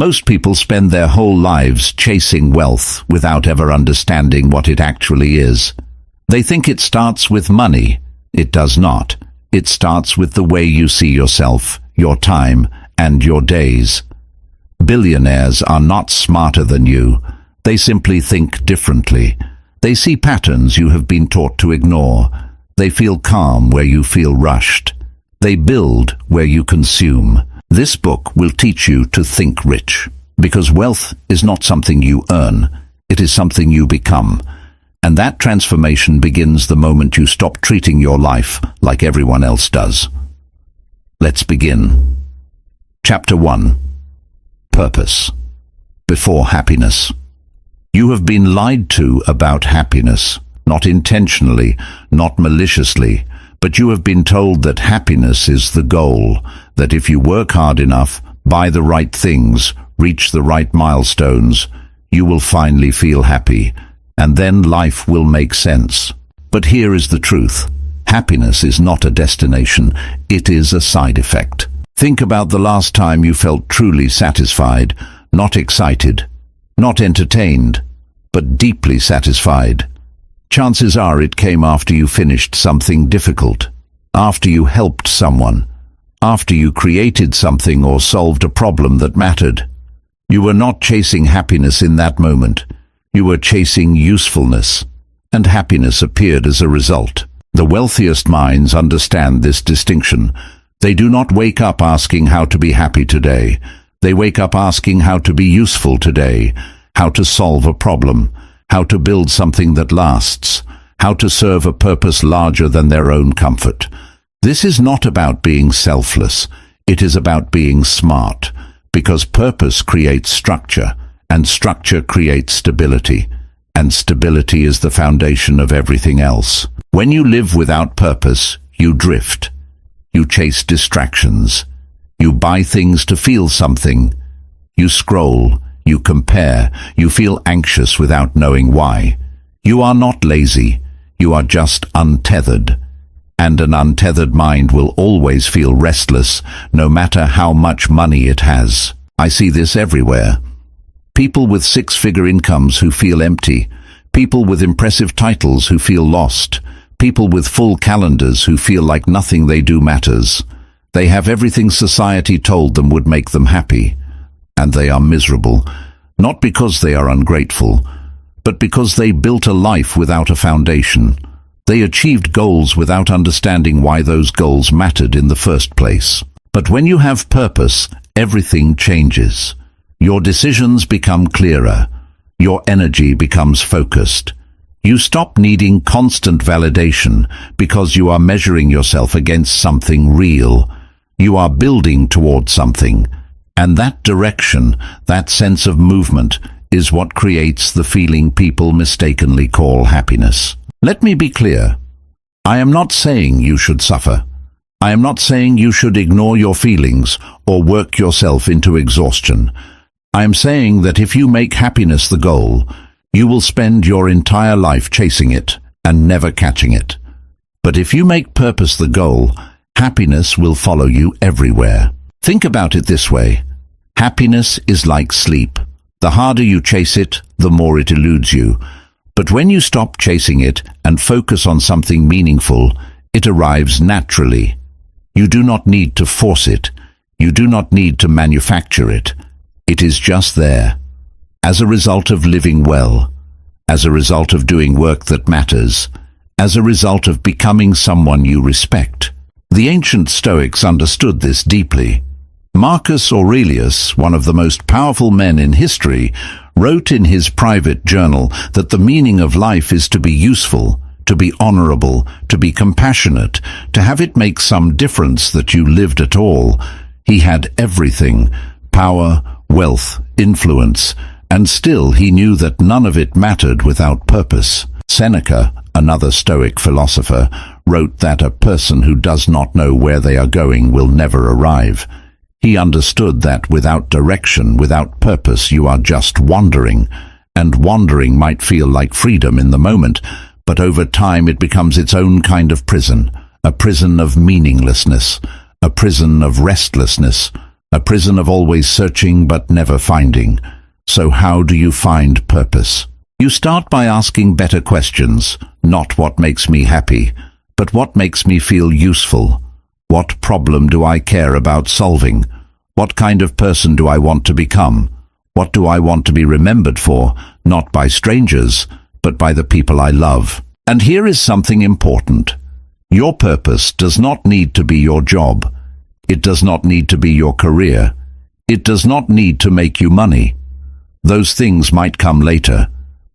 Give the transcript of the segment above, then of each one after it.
Most people spend their whole lives chasing wealth without ever understanding what it actually is. They think it starts with money. It does not. It starts with the way you see yourself, your time, and your days. Billionaires are not smarter than you. They simply think differently. They see patterns you have been taught to ignore. They feel calm where you feel rushed. They build where you consume. This book will teach you to think rich, because wealth is not something you earn. It is something you become. And that transformation begins the moment you stop treating your life like everyone else does. Let's begin. Chapter 1. Purpose. Before happiness. You have been lied to about happiness, not intentionally, not maliciously, but you have been told that happiness is the goal, that if you work hard enough, buy the right things, reach the right milestones, you will finally feel happy, and then life will make sense. But here is the truth. Happiness is not a destination, it is a side effect. Think about the last time you felt truly satisfied, not excited, not entertained, but deeply satisfied. Chances are it came after you finished something difficult, after you helped someone, after you created something or solved a problem that mattered. You were not chasing happiness in that moment. You were chasing usefulness, and happiness appeared as a result. The wealthiest minds understand this distinction. They do not wake up asking how to be happy today. They wake up asking how to be useful today, how to solve a problem, how to build something that lasts, how to serve a purpose larger than their own comfort. This is not about being selfless. It is about being smart, because purpose creates structure, and structure creates stability, and stability is the foundation of everything else. When you live without purpose, you drift. You chase distractions. You buy things to feel something. You scroll. You compare. You feel anxious without knowing why. You are not lazy. You are just untethered. And an untethered mind will always feel restless, no matter how much money it has. I see this everywhere. People with six-figure incomes who feel empty. People with impressive titles who feel lost. People with full calendars who feel like nothing they do matters. They have everything society told them would make them happy. And they are miserable, not because they are ungrateful, but because they built a life without a foundation. They achieved goals without understanding why those goals mattered in the first place. But when you have purpose, everything changes. Your decisions become clearer. Your energy becomes focused. You stop needing constant validation because you are measuring yourself against something real. You are building toward something. And that direction, that sense of movement, is what creates the feeling people mistakenly call happiness. Let me be clear. I am not saying you should suffer. I am not saying you should ignore your feelings or work yourself into exhaustion. I am saying that if you make happiness the goal, you will spend your entire life chasing it and never catching it. But if you make purpose the goal, happiness will follow you everywhere. Think about it this way. Happiness is like sleep. The harder you chase it, the more it eludes you. But when you stop chasing it and focus on something meaningful, it arrives naturally. You do not need to force it. You do not need to manufacture it. It is just there. As a result of living well, as a result of doing work that matters, as a result of becoming someone you respect. The ancient Stoics understood this deeply. Marcus Aurelius, one of the most powerful men in history, wrote in his private journal that the meaning of life is to be useful, to be honorable, to be compassionate, to have it make some difference that you lived at all. He had everything: power, wealth, influence, and still he knew that none of it mattered without purpose. Seneca, another Stoic philosopher, wrote that a person who does not know where they are going will never arrive. He understood that without direction, without purpose, you are just wandering, and wandering might feel like freedom in the moment, but over time it becomes its own kind of prison, a prison of meaninglessness, a prison of restlessness, a prison of always searching but never finding. So how do you find purpose? You start by asking better questions, not what makes me happy, but what makes me feel useful. What problem do I care about solving? What kind of person do I want to become? What do I want to be remembered for, not by strangers, but by the people I love? And here is something important. Your purpose does not need to be your job. It does not need to be your career. It does not need to make you money. Those things might come later.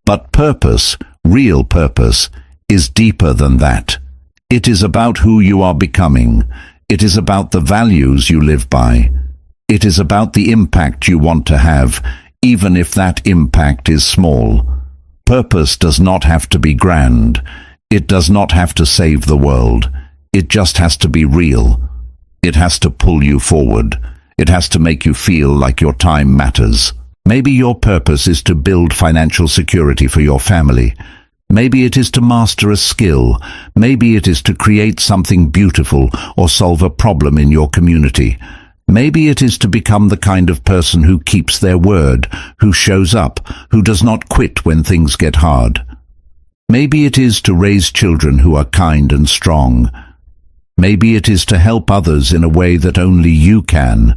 But purpose, real purpose, is deeper than that. It is about who you are becoming. It is about the values you live by. It is about the impact you want to have, even if that impact is small. Purpose does not have to be grand. It does not have to save the world. It just has to be real. It has to pull you forward. It has to make you feel like your time matters. Maybe your purpose is to build financial security for your family. Maybe it is to master a skill. Maybe it is to create something beautiful or solve a problem in your community. Maybe it is to become the kind of person who keeps their word, who shows up, who does not quit when things get hard. Maybe it is to raise children who are kind and strong. Maybe it is to help others in a way that only you can.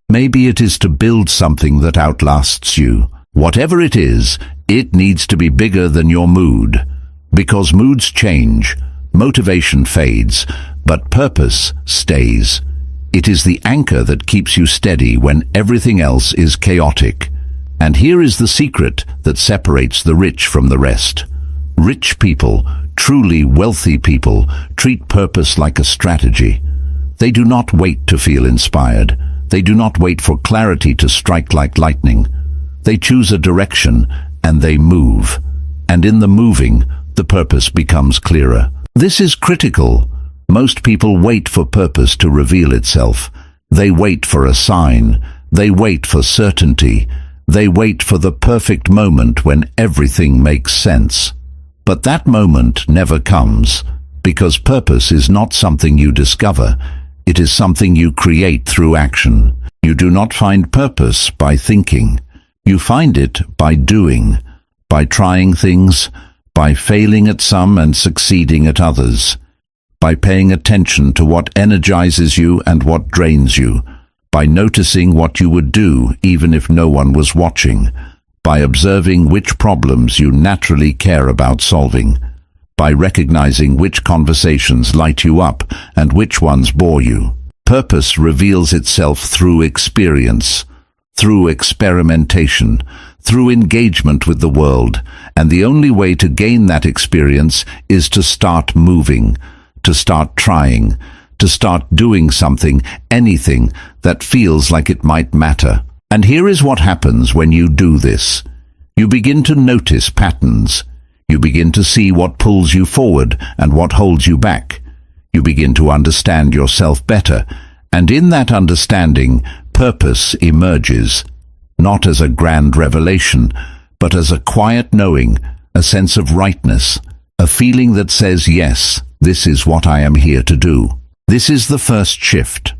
Maybe it is to build something that outlasts you. Whatever it is, it needs to be bigger than your mood. Because moods change, motivation fades, but purpose stays. It is the anchor that keeps you steady when everything else is chaotic. And here is the secret that separates the rich from the rest. Rich people, truly wealthy people, treat purpose like a strategy. They do not wait to feel inspired. They do not wait for clarity to strike like lightning. They choose a direction and they move. And in the moving, the purpose becomes clearer. This is critical. Most people wait for purpose to reveal itself. They wait for a sign. They wait for certainty. They wait for the perfect moment when everything makes sense. But that moment never comes, because purpose is not something you discover. It is something you create through action. You do not find purpose by thinking. You find it by doing, by trying things, by failing at some and succeeding at others, by paying attention to what energizes you and what drains you, by noticing what you would do even if no one was watching, by observing which problems you naturally care about solving, by recognizing which conversations light you up and which ones bore you. Purpose reveals itself through experience, through experimentation, through engagement with the world, and the only way to gain that experience is to start moving, to start trying, to start doing something, anything that feels like it might matter. And here is what happens when you do this. You begin to notice patterns. You begin to see what pulls you forward and what holds you back. You begin to understand yourself better, and in that understanding, purpose emerges, not as a grand revelation, but as a quiet knowing, a sense of rightness, a feeling that says, yes, this is what I am here to do. This is the first shift.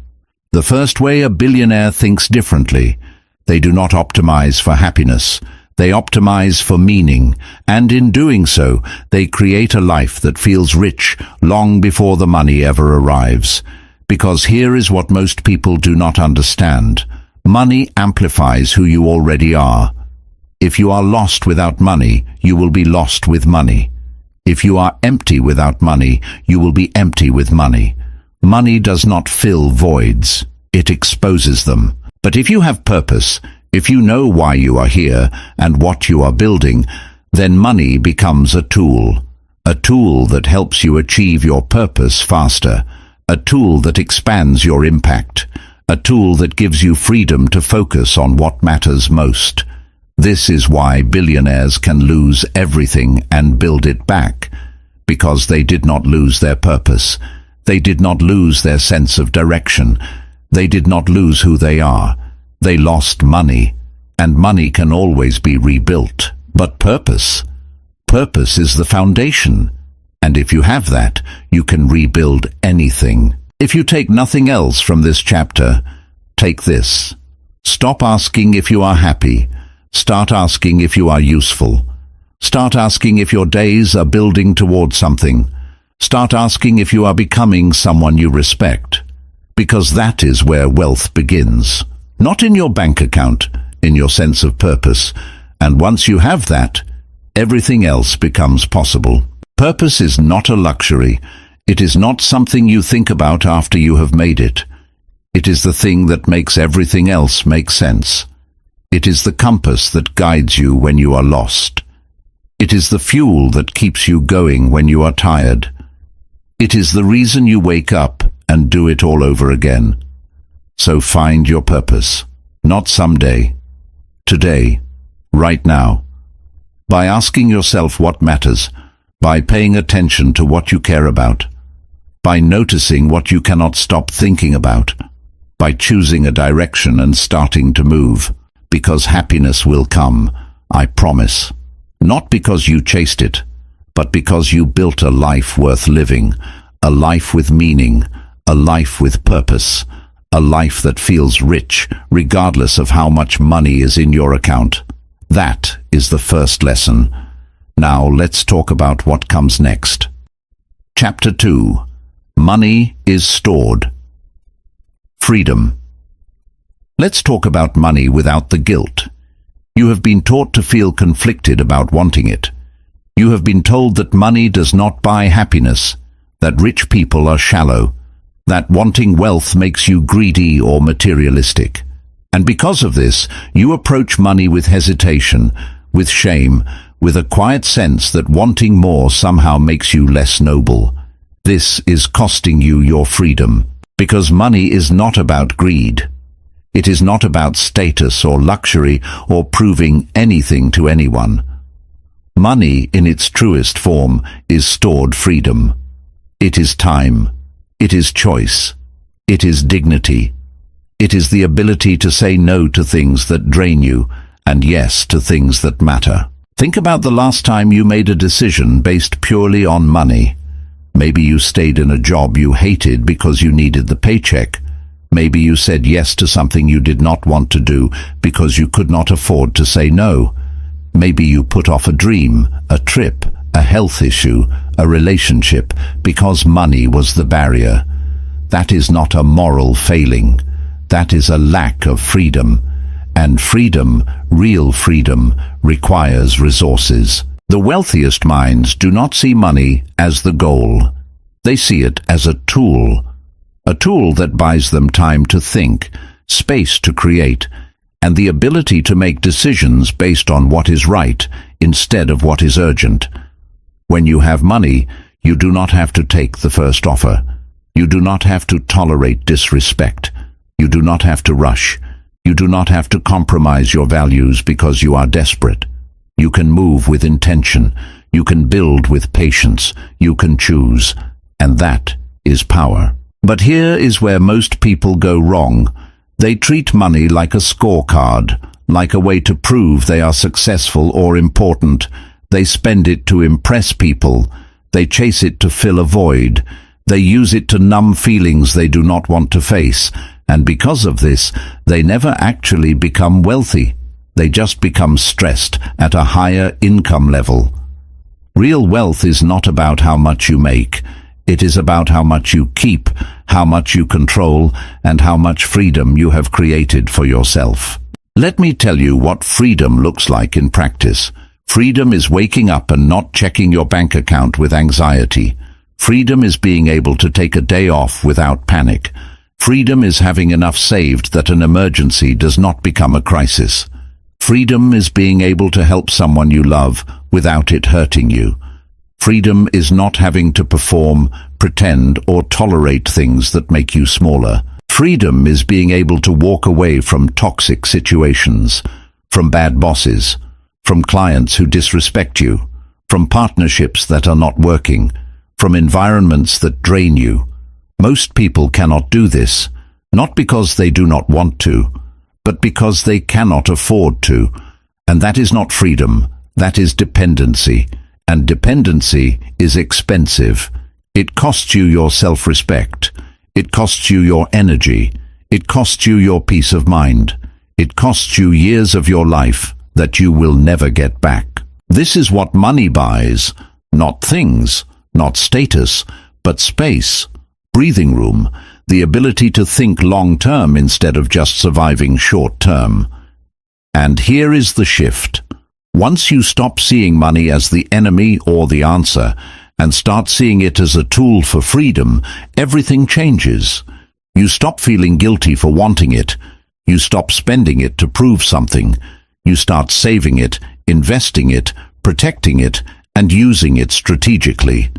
The first way a billionaire thinks differently. They do not optimize for happiness. They optimize for meaning, and in doing so, they create a life that feels rich long before the money ever arrives. Because here is what most people do not understand. Money amplifies who you already are. If you are lost without money, you will be lost with money. If you are empty without money, you will be empty with money. Money does not fill voids. It exposes them. But if you have purpose, if you know why you are here and what you are building, then money becomes a tool that helps you achieve your purpose faster, a tool that expands your impact, a tool that gives you freedom to focus on what matters most. This is why billionaires can lose everything and build it back, because they did not lose their purpose. They did not lose their sense of direction. They did not lose who they are. They lost money, and money can always be rebuilt. But purpose is the foundation. And if you have that, you can rebuild anything. If you take nothing else from this chapter, Take this. Stop asking if you are happy. Start asking if you are useful. Start asking if your days are building towards something. Start asking if you are becoming someone you respect. Because that is where wealth begins. Not in your bank account, in your sense of purpose. And once you have that, everything else becomes possible. Purpose is not a luxury. It is not something you think about after you have made it. It is the thing that makes everything else make sense. It is the compass that guides you when you are lost. It is the fuel that keeps you going when you are tired. It is the reason you wake up and do it all over again. So find your purpose, not someday, today, right now. By asking yourself what matters, by paying attention to what you care about, by noticing what you cannot stop thinking about, by choosing a direction and starting to move, because happiness will come, I promise. Not because you chased it, but because you built a life worth living, a life with meaning, a life with purpose, a life that feels rich regardless of how much money is in your account. That is the first lesson. Now let's talk about what comes next. Chapter 2. Money is stored. Freedom. Let's talk about money without the guilt. You have been taught to feel conflicted about wanting it. You have been told that money does not buy happiness, that rich people are shallow, that wanting wealth makes you greedy or materialistic. And because of this, you approach money with hesitation, with shame, with a quiet sense that wanting more somehow makes you less noble. This is costing you your freedom, because money is not about greed. It is not about status or luxury or proving anything to anyone. Money, in its truest form, is stored freedom. It is time. It is choice. It is dignity. It is the ability to say no to things that drain you and yes to things that matter. Think about the last time you made a decision based purely on money. Maybe you stayed in a job you hated because you needed the paycheck. Maybe you said yes to something you did not want to do because you could not afford to say no. Maybe you put off a dream, a trip, a health issue, a relationship because money was the barrier. That is not a moral failing. That is a lack of freedom. And freedom, real freedom, requires resources. The wealthiest minds do not see money as the goal. They see it as a tool that buys them time to think, space to create, and the ability to make decisions based on what is right instead of what is urgent. When you have money, you do not have to take the first offer. You do not have to tolerate disrespect. You do not have to rush. You do not have to compromise your values because you are desperate. You can move with intention. You can build with patience. You can choose. And that is power. But here is where most people go wrong. They treat money like a scorecard, like a way to prove they are successful or important. They spend it to impress people. They chase it to fill a void. They use it to numb feelings they do not want to face. And because of this, they never actually become wealthy. They just become stressed at a higher income level. Real wealth is not about how much you make. It is about how much you keep, how much you control, and how much freedom you have created for yourself. Let me tell you what freedom looks like in practice. Freedom is waking up and not checking your bank account with anxiety. Freedom is being able to take a day off without panic. Freedom is having enough saved that an emergency does not become a crisis. Freedom is being able to help someone you love without it hurting you. Freedom is not having to perform, pretend, or tolerate things that make you smaller. Freedom is being able to walk away from toxic situations, from bad bosses, from clients who disrespect you, from partnerships that are not working, from environments that drain you. Most people cannot do this, not because they do not want to, but because they cannot afford to. And that is not freedom, that is dependency. And dependency is expensive. It costs you your self-respect. It costs you your energy. It costs you your peace of mind. It costs you years of your life that you will never get back. This is what money buys, not things, not status, but space, breathing room, the ability to think long-term instead of just surviving short-term. And here is the shift. Once you stop seeing money as the enemy or the answer, and start seeing it as a tool for freedom, everything changes. You stop feeling guilty for wanting it. You stop spending it to prove something. You start saving it, investing it, protecting it, and using it strategically.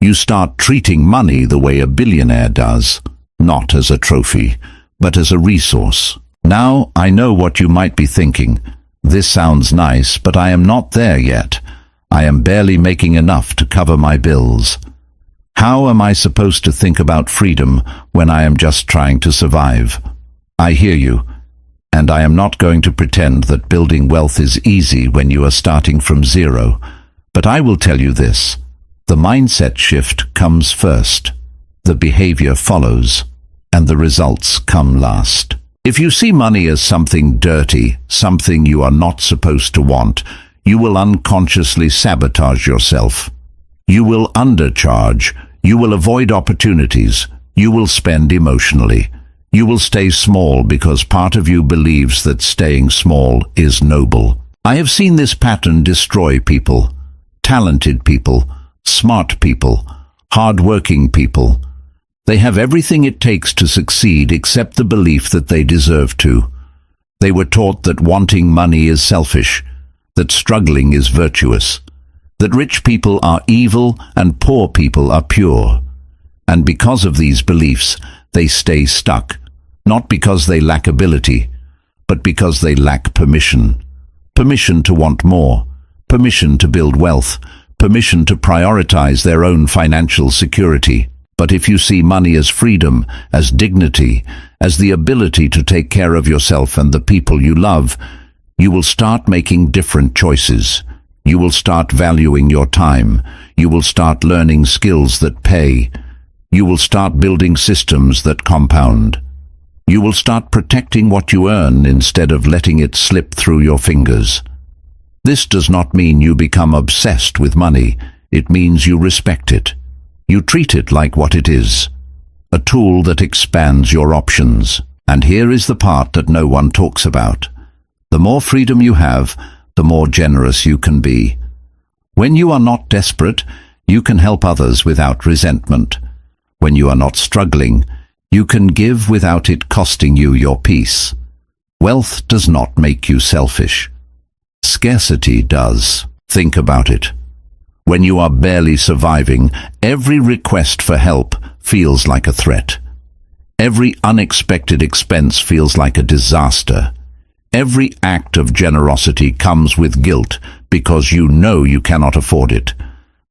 You start treating money the way a billionaire does, not as a trophy, but as a resource. Now, I know what you might be thinking. This sounds nice, but I am not there yet. I am barely making enough to cover my bills. How am I supposed to think about freedom when I am just trying to survive? I hear you, and I am not going to pretend that building wealth is easy when you are starting from zero. But I will tell you this. The mindset shift comes first. The behavior follows, and the results come last. If you see money as something dirty, something you are not supposed to want, you will unconsciously sabotage yourself. You will undercharge. You will avoid opportunities. You will spend emotionally. You will stay small because part of you believes that staying small is noble. I have seen this pattern destroy people. Talented people, smart people, hard-working people. They have everything it takes to succeed except the belief that they deserve to. They were taught that wanting money is selfish, that struggling is virtuous, that rich people are evil and poor people are pure. And because of these beliefs, they stay stuck, not because they lack ability, but because they lack permission. Permission to want more, permission to build wealth, permission to prioritize their own financial security. But if you see money as freedom, as dignity, as the ability to take care of yourself and the people you love, you will start making different choices. You will start valuing your time. You will start learning skills that pay. You will start building systems that compound. You will start protecting what you earn instead of letting it slip through your fingers. This does not mean you become obsessed with money. It means you respect it. You treat it like what it is, a tool that expands your options. And here is the part that no one talks about. The more freedom you have, the more generous you can be. When you are not desperate, you can help others without resentment. When you are not struggling, you can give without it costing you your peace. Wealth does not make you selfish. Scarcity does. Think about it. When you are barely surviving, every request for help feels like a threat. Every unexpected expense feels like a disaster. Every act of generosity comes with guilt because you know you cannot afford it.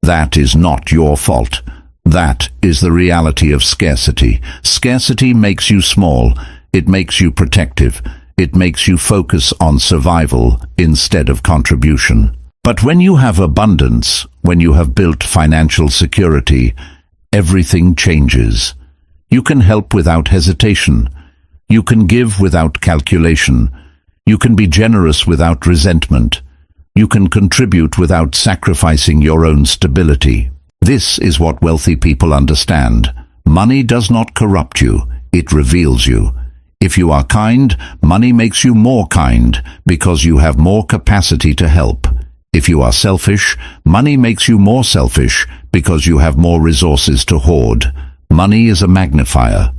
That is not your fault. That is the reality of scarcity. Scarcity makes you small. It makes you protective. It makes you focus on survival instead of contribution. But when you have abundance, when you have built financial security, everything changes. You can help without hesitation. You can give without calculation. You can be generous without resentment. You can contribute without sacrificing your own stability. This is what wealthy people understand. Money does not corrupt you, it reveals you. If you are kind, money makes you more kind because you have more capacity to help. If you are selfish, money makes you more selfish because you have more resources to hoard. Money is a magnifier,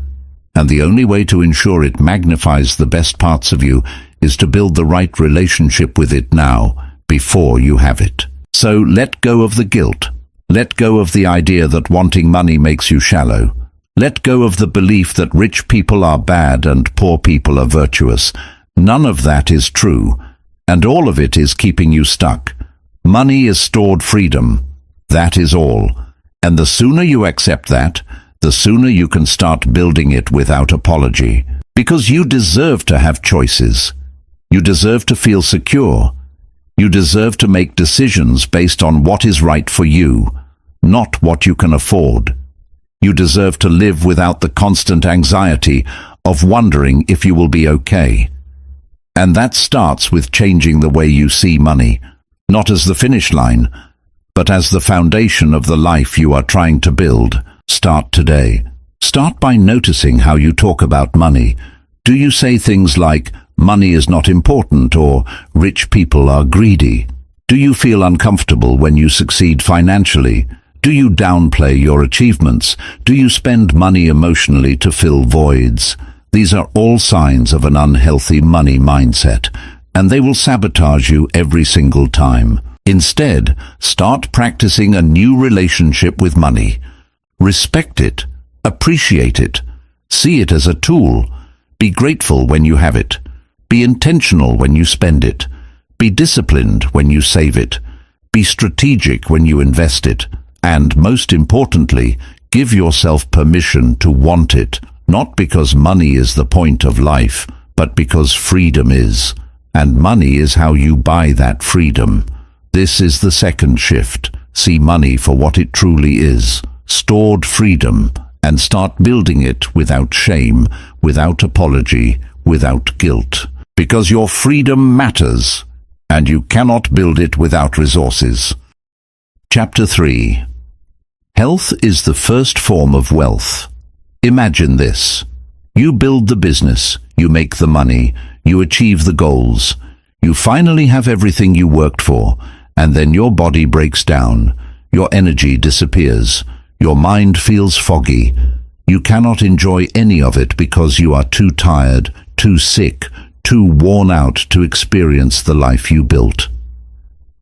and the only way to ensure it magnifies the best parts of you is to build the right relationship with it now, before you have it. So let go of the guilt. Let go of the idea that wanting money makes you shallow. Let go of the belief that rich people are bad and poor people are virtuous. None of that is true, and all of it is keeping you stuck. Money is stored freedom. That is all. And the sooner you accept that, the sooner you can start building it without apology. Because you deserve to have choices. You deserve to feel secure. You deserve to make decisions based on what is right for you, not what you can afford. You deserve to live without the constant anxiety of wondering if you will be okay. And that starts with changing the way you see money, not as the finish line, but as the foundation of the life you are trying to build. Start today. Start by noticing how you talk about money. Do you say things like, "Money is not important," or "Rich people are greedy"? Do you feel uncomfortable when you succeed financially? Do you downplay your achievements? Do you spend money emotionally to fill voids? These are all signs of an unhealthy money mindset, and they will sabotage you every single time. Instead, start practicing a new relationship with money. Respect it, appreciate it, see it as a tool. Be grateful when you have it. Be intentional when you spend it. Be disciplined when you save it. Be strategic when you invest it. And most importantly, give yourself permission to want it, not because money is the point of life, but because freedom is. And money is how you buy that freedom. This is the second shift. See money for what it truly is, stored freedom, and start building it without shame, without apology, without guilt. Because your freedom matters, and you cannot build it without resources. Chapter 3. Health is the first form of wealth. Imagine this. You build the business, you make the money, you achieve the goals. You finally have everything you worked for, and then your body breaks down. Your energy disappears. Your mind feels foggy. You cannot enjoy any of it because you are too tired, too sick, too worn out to experience the life you built.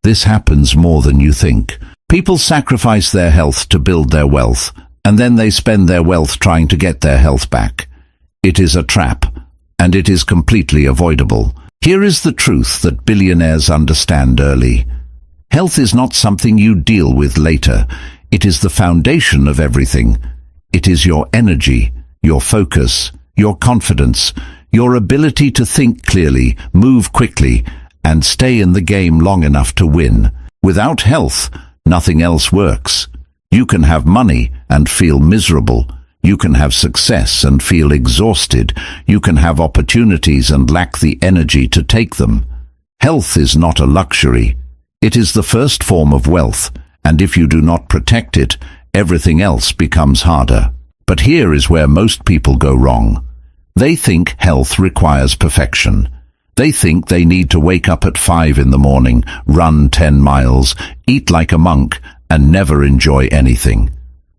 This happens more than you think. People sacrifice their health to build their wealth, and then they spend their wealth trying to get their health back. It is a trap, and it is completely avoidable. Here is the truth that billionaires understand early. Health is not something you deal with later. It is the foundation of everything. It is your energy, your focus, your confidence, your ability to think clearly, move quickly, and stay in the game long enough to win. Without health, nothing else works. You can have money and feel miserable. You can have success and feel exhausted. You can have opportunities and lack the energy to take them. Health is not a luxury. It is the first form of wealth, and if you do not protect it, everything else becomes harder. But here is where most people go wrong. They think health requires perfection. They think they need to wake up at 5 in the morning, run 10 miles, eat like a monk, and never enjoy anything.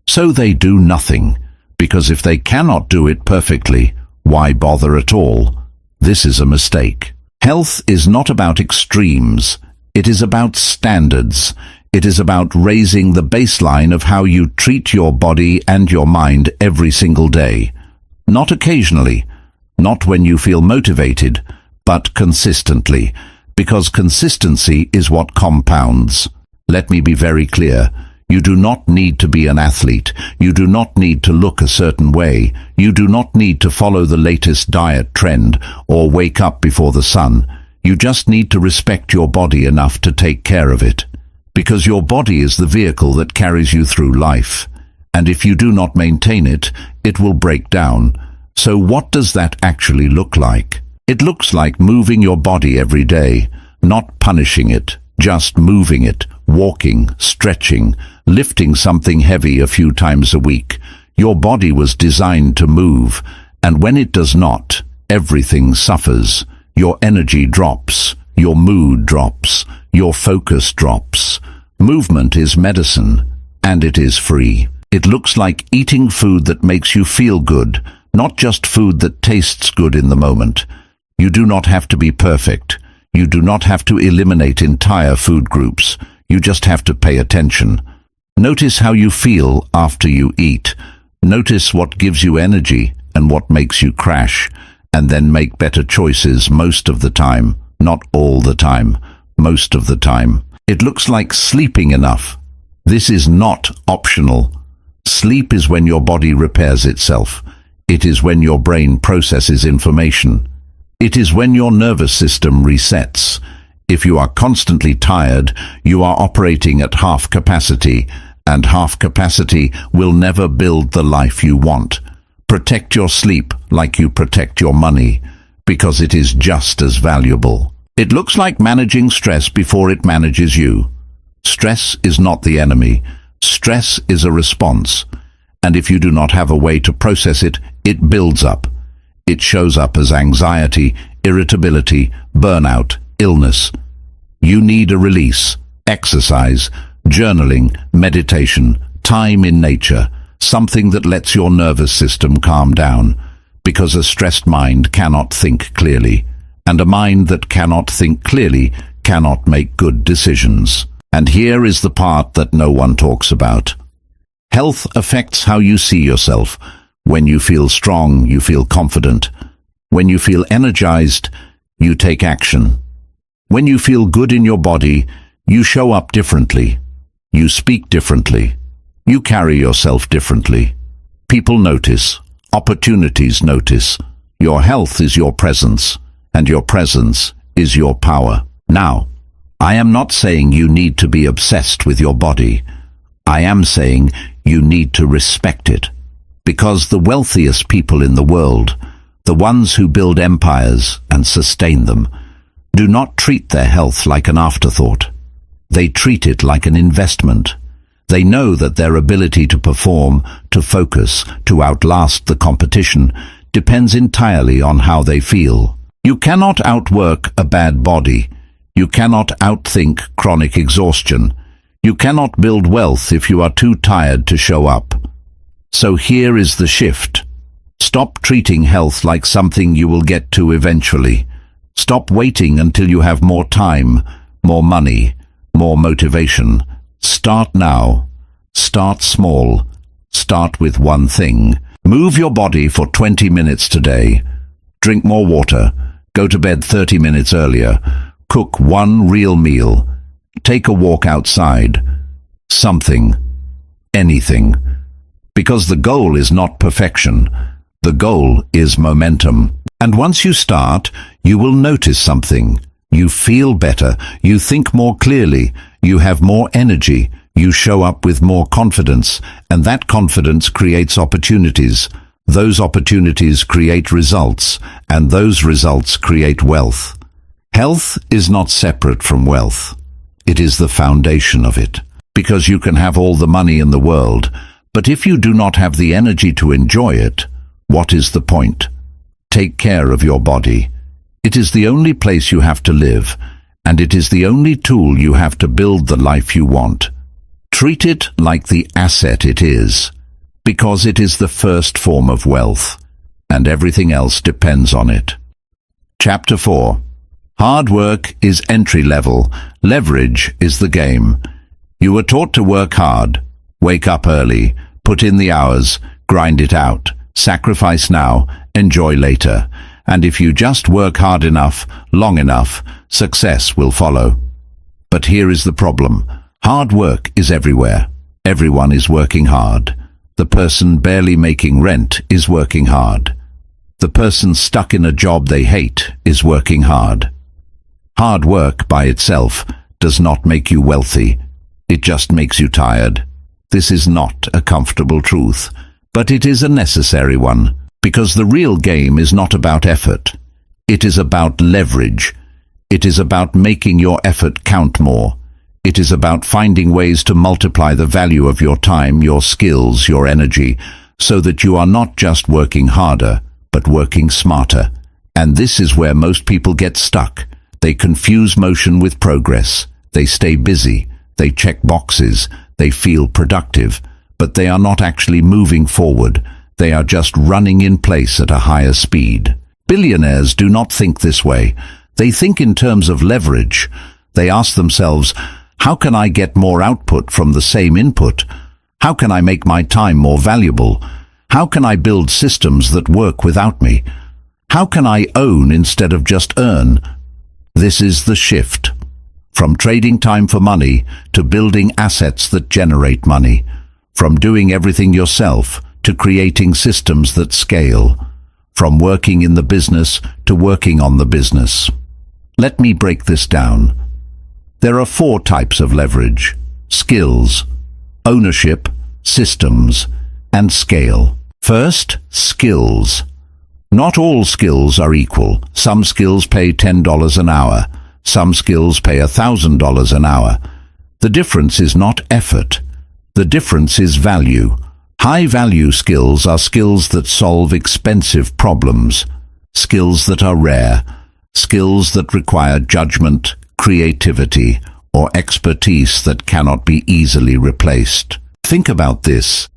So they do nothing, because if they cannot do it perfectly, why bother at all? This is a mistake. Health is not about extremes. It is about standards. It is about raising the baseline of how you treat your body and your mind every single day. Not occasionally, not when you feel motivated, but consistently, because consistency is what compounds. Let me be very clear. You do not need to be an athlete. You do not need to look a certain way. You do not need to follow the latest diet trend or wake up before the sun. You just need to respect your body enough to take care of it. Because your body is the vehicle that carries you through life. And if you do not maintain it, it will break down. So what does that actually look like? It looks like moving your body every day, not punishing it, just moving it, walking, stretching, lifting something heavy a few times a week. Your body was designed to move, and when it does not, everything suffers. Your energy drops, your mood drops, your focus drops. Movement is medicine, and it is free. It looks like eating food that makes you feel good, not just food that tastes good in the moment. You do not have to be perfect. You do not have to eliminate entire food groups. You just have to pay attention. Notice how you feel after you eat. Notice what gives you energy and what makes you crash, and then make better choices most of the time. Not all the time, most of the time. It looks like sleeping enough. This is not optional. Sleep is when your body repairs itself. It is when your brain processes information. It is when your nervous system resets. If you are constantly tired, you are operating at half capacity, and half capacity will never build the life you want. Protect your sleep like you protect your money, because it is just as valuable. It looks like managing stress before it manages you. Stress is not the enemy. Stress is a response. And if you do not have a way to process it, it builds up. It shows up as anxiety, irritability, burnout, illness. You need a release, exercise, journaling, meditation, time in nature, something that lets your nervous system calm down, because a stressed mind cannot think clearly, and a mind that cannot think clearly cannot make good decisions. And here is the part that no one talks about. Health affects how you see yourself. When you feel strong, you feel confident. When you feel energized, you take action. When you feel good in your body, you show up differently. You speak differently. You carry yourself differently. People notice. Opportunities notice. Your health is your presence, and your presence is your power. Now, I am not saying you need to be obsessed with your body. I am saying you need to respect it. Because the wealthiest people in the world, the ones who build empires and sustain them, do not treat their health like an afterthought. They treat it like an investment. They know that their ability to perform, to focus, to outlast the competition depends entirely on how they feel. You cannot outwork a bad body. You cannot outthink chronic exhaustion. You cannot build wealth if you are too tired to show up. So here is the shift. Stop treating health like something you will get to eventually. Stop waiting until you have more time, more money, more motivation. Start now. Start small. Start with one thing. Move your body for 20 minutes today. Drink more water. Go to bed 30 minutes earlier. Cook one real meal. Take a walk outside. Something. Anything. Because the goal is not perfection. The goal is momentum. And once you start, you will notice something. You feel better. You think more clearly. You have more energy. You show up with more confidence. And that confidence creates opportunities. Those opportunities create results. And those results create wealth. Health is not separate from wealth. It is the foundation of it. Because you can have all the money in the world, but if you do not have the energy to enjoy it, what is the point? Take care of your body. It is the only place you have to live, and it is the only tool you have to build the life you want. Treat it like the asset it is, because it is the first form of wealth, and everything else depends on it. Chapter 4. Hard work is entry level. Leverage is the game. You were taught to work hard. Wake up early. Put in the hours. Grind it out. Sacrifice now. Enjoy later. And if you just work hard enough, long enough, success will follow. But here is the problem. Hard work is everywhere. Everyone is working hard. The person barely making rent is working hard. The person stuck in a job they hate is working hard. Hard work by itself does not make you wealthy. It just makes you tired. This is not a comfortable truth, but it is a necessary one, because the real game is not about effort. It is about leverage. It is about making your effort count more. It is about finding ways to multiply the value of your time, your skills, your energy, so that you are not just working harder, but working smarter. And this is where most people get stuck. They confuse motion with progress. They stay busy. They check boxes. They feel productive. But they are not actually moving forward. They are just running in place at a higher speed. Billionaires do not think this way. They think in terms of leverage. They ask themselves, how can I get more output from the same input? How can I make my time more valuable? How can I build systems that work without me? How can I own instead of just earn? This is the shift. From trading time for money to building assets that generate money. From doing everything yourself to creating systems that scale. From working in the business to working on the business. Let me break this down. There are 4 types of leverage: skills, ownership, systems, and scale. First, skills. Not all skills are equal. Some skills pay $10 an hour. Some skills pay $1,000 an hour. The difference is not effort. The difference is value. High-value skills are skills that solve expensive problems, skills that are rare, skills that require judgment, creativity, or expertise that cannot be easily replaced. Think about this.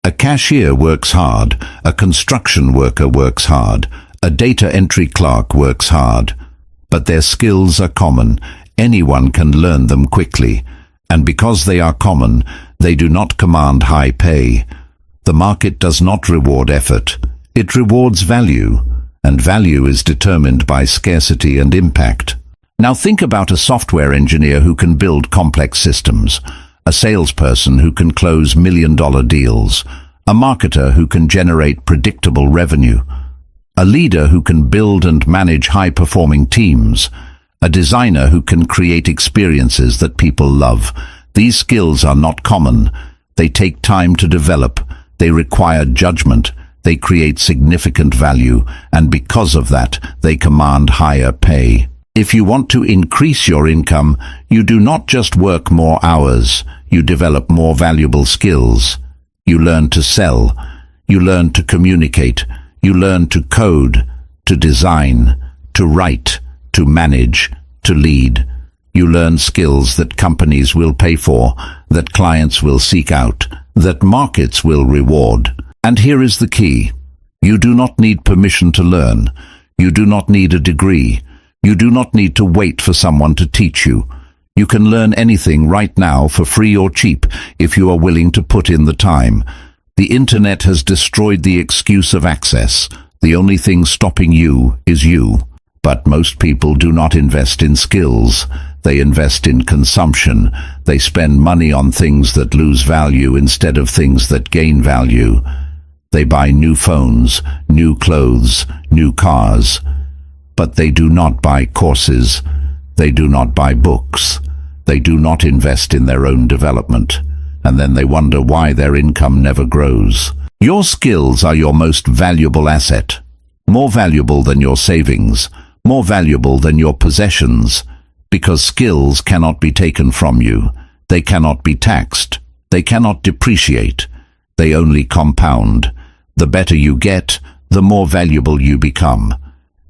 A cashier works hard, a construction worker works hard, a data entry clerk works hard, but their skills are common. Anyone can learn them quickly, and because they are common, they do not command high pay. The market does not reward effort. It rewards value, and value is determined by scarcity and impact. Now think about a software engineer who can build complex systems, a salesperson who can close million-dollar deals, a marketer who can generate predictable revenue, a leader who can build and manage high-performing teams, a designer who can create experiences that people love. These skills are not common. They take time to develop. They require judgment. They create significant value, and because of that, they command higher pay. If you want to increase your income, you do not just work more hours. You develop more valuable skills. You learn to sell. You learn to communicate. You learn to code, to design, to write, to manage, to lead. You learn skills that companies will pay for, that clients will seek out, that markets will reward. And here is the key. You do not need permission to learn. You do not need a degree. You do not need to wait for someone to teach you. You can learn anything right now for free or cheap if you are willing to put in the time. The internet has destroyed the excuse of access. The only thing stopping you is you. But most people do not invest in skills. They invest in consumption. They spend money on things that lose value instead of things that gain value. They buy new phones, new clothes, new cars. But they do not buy courses. They do not buy books. They do not invest in their own development. And then they wonder why their income never grows. Your skills are your most valuable asset. More valuable than your savings. More valuable than your possessions. Because skills cannot be taken from you. They cannot be taxed. They cannot depreciate. They only compound. The better you get, the more valuable you become.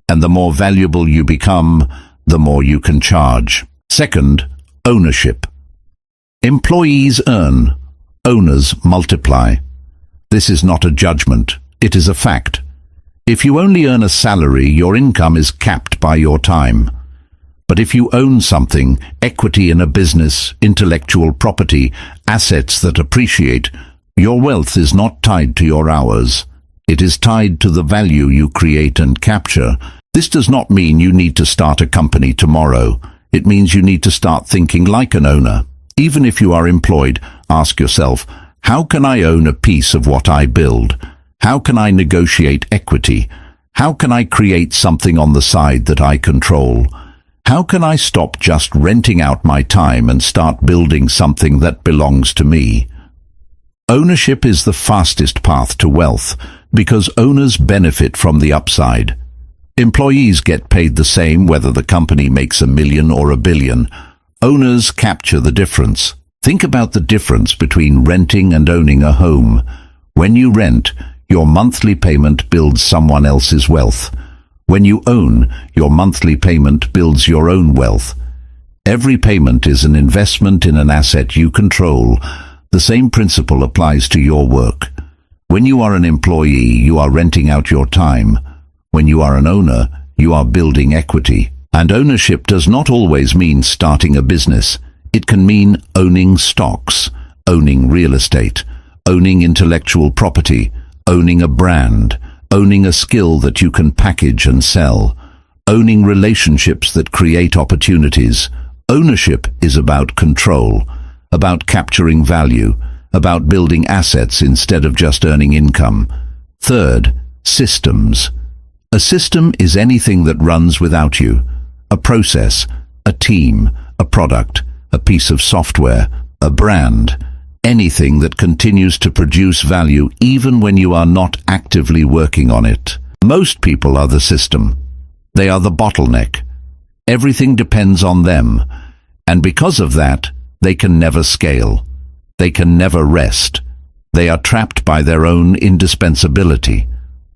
And the more valuable you become, the more you can charge. Second, ownership. Employees earn. Owners multiply. This is not a judgment. It is a fact. If you only earn a salary, your income is capped by your time. But if you own something, equity in a business, intellectual property, assets that appreciate, your wealth is not tied to your hours. It is tied to the value you create and capture. This does not mean you need to start a company tomorrow. It means you need to start thinking like an owner. Even if you are employed, ask yourself, how can I own a piece of what I build? How can I negotiate equity? How can I create something on the side that I control? How can I stop just renting out my time and start building something that belongs to me? Ownership is the fastest path to wealth because owners benefit from the upside. Employees get paid the same whether the company makes $1 million or $1 billion. Owners capture the difference. Think about the difference between renting and owning a home. When you rent, your monthly payment builds someone else's wealth. When you own, your monthly payment builds your own wealth. Every payment is an investment in an asset you control. The same principle applies to your work. When you are an employee, you are renting out your time. When you are an owner, you are building equity. And ownership does not always mean starting a business. It can mean owning stocks, owning real estate, owning intellectual property, owning a brand, owning a skill that you can package and sell, owning relationships that create opportunities. Ownership is about control, about capturing value, about building assets instead of just earning income. Third, systems. A system is anything that runs without you. A process, a team, a product, a piece of software, a brand. Anything that continues to produce value even when you are not actively working on it. Most people are the system. They are the bottleneck. Everything depends on them, and because of that, they can never scale. They can never rest. They are trapped by their own indispensability.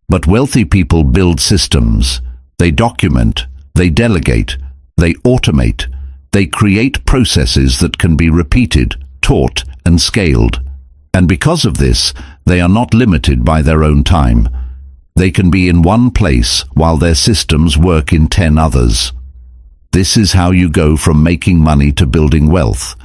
But wealthy people build systems. They document, they delegate, they automate, they create processes that can be repeated, taught, and scaled. And because of this, they are not limited by their own time. They can be in one place while their systems work in 10 others. This is how you go from making money to building wealth.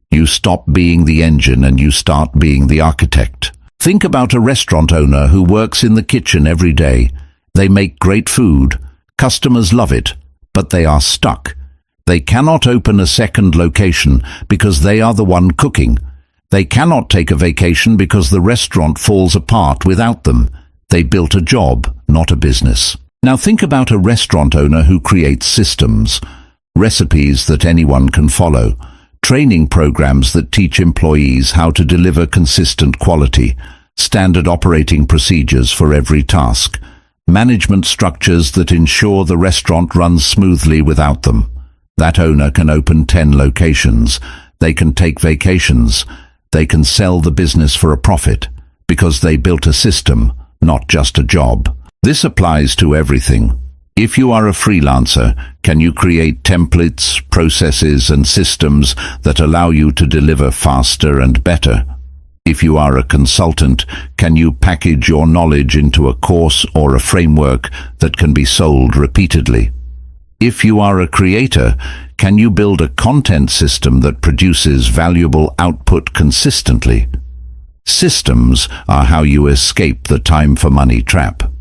You stop being the engine and you start being the architect. Think about a restaurant owner who works in the kitchen every day. They make great food. Customers love it, but they are stuck. They cannot open a second location because they are the one cooking. They cannot take a vacation because the restaurant falls apart without them. They built a job, not a business. Now think about a restaurant owner who creates systems, recipes that anyone can follow, training programs that teach employees how to deliver consistent quality, standard operating procedures for every task, management structures that ensure the restaurant runs smoothly without them. That owner can open 10 locations. They can take vacations. They can sell the business for a profit because they built a system, not just a job. This applies to everything. If you are a freelancer, can you create templates, processes, and systems that allow you to deliver faster and better? If you are a consultant, can you package your knowledge into a course or a framework that can be sold repeatedly? If you are a creator, can you build a content system that produces valuable output consistently? Systems are how you escape the time for money trap.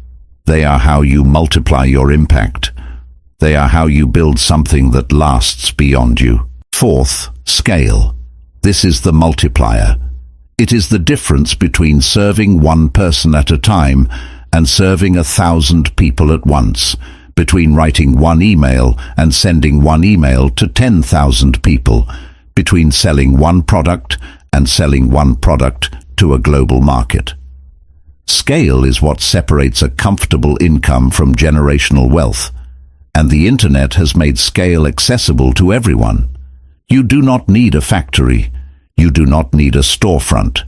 They are how you multiply your impact. They are how you build something that lasts beyond you. Fourth, scale. This is the multiplier. It is the difference between serving one person at a time and serving 1,000 people at once, between writing one email and sending one email to 10,000 people, between selling one product and selling one product to a global market. Scale is what separates a comfortable income from generational wealth, and the internet has made scale accessible to everyone. You do not need a factory. You do not need a storefront.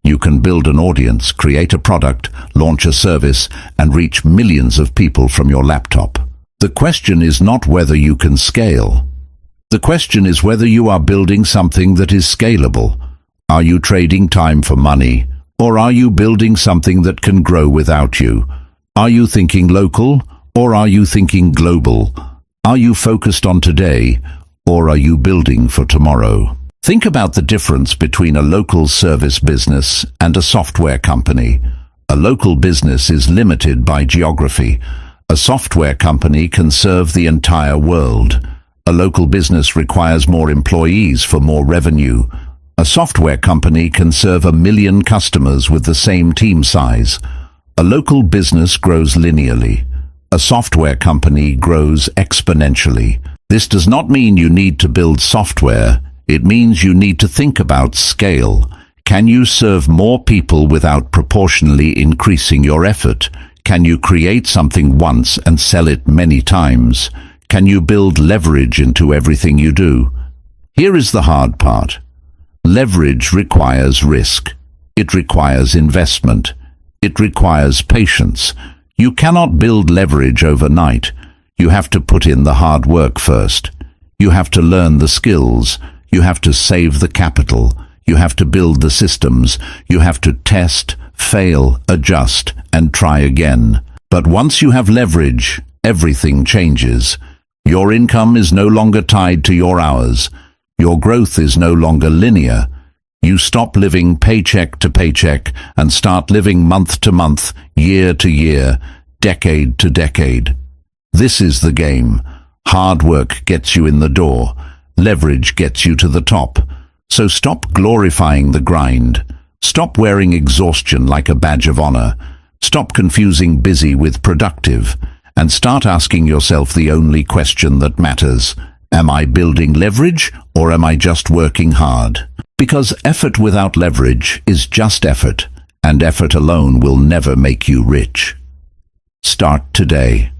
You can build an audience, create a product, launch a service, and reach millions of people from your laptop. The question is not whether you can scale. The question is whether you are building something that is scalable. Are you trading time for money? Or are you building something that can grow without you? Are you thinking local, or are you thinking global? Are you focused on today, or are you building for tomorrow? Think about the difference between a local service business and a software company. A local business is limited by geography. A software company can serve the entire world. A local business requires more employees for more revenue. A software company can serve 1 million customers with the same team size. A local business grows linearly. A software company grows exponentially. This does not mean you need to build software. It means you need to think about scale. Can you serve more people without proportionally increasing your effort? Can you create something once and sell it many times? Can you build leverage into everything you do? Here is the hard part. Leverage requires risk. It requires investment. It requires patience. You cannot build leverage overnight. You have to put in the hard work first. You have to learn the skills. You have to save the capital. You have to build the systems. You have to test, fail, adjust, and try again. But once you have leverage, everything changes. Your income is no longer tied to your hours. Your growth is no longer linear. You stop living paycheck to paycheck and start living month to month, year to year, decade to decade. This is the game. Hard work gets you in the door. Leverage gets you to the top. So stop glorifying the grind. Stop wearing exhaustion like a badge of honor. Stop confusing busy with productive. And start asking yourself the only question that matters. Am I building leverage, or am I just working hard? Because effort without leverage is just effort, and effort alone will never make you rich. Start today.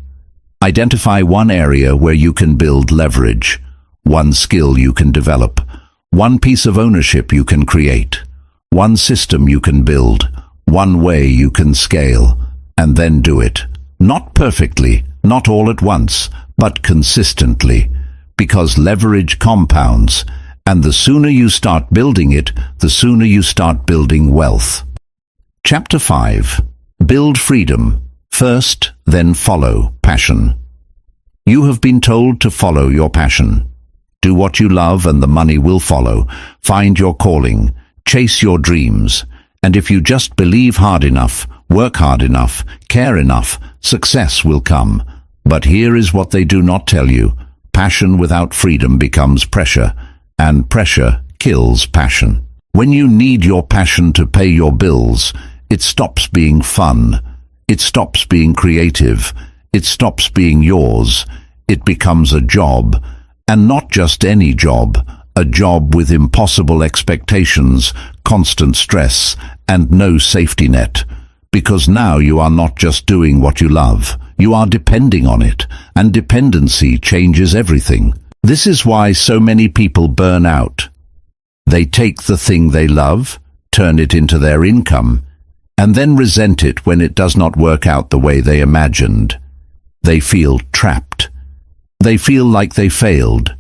Identify one area where you can build leverage, one skill you can develop, one piece of ownership you can create, one system you can build, one way you can scale, and then do it. Not perfectly, not all at once, but consistently, because leverage compounds, and the sooner you start building it, the sooner you start building wealth. Chapter 5. Build freedom. First, then follow passion. You have been told to follow your passion. Do what you love and the money will follow. Find your calling. Chase your dreams. And if you just believe hard enough, work hard enough, care enough, success will come. But here is what they do not tell you. Passion without freedom becomes pressure, and pressure kills passion. When you need your passion to pay your bills, it stops being fun. It stops being creative. It stops being yours. It becomes a job, and not just any job, a job with impossible expectations, constant stress, and no safety net. Because now you are not just doing what you love, you are depending on it, and dependency changes everything. This is why so many people burn out. They take the thing they love, turn it into their income, and then resent it when it does not work out the way they imagined. They feel trapped. They feel like they failed.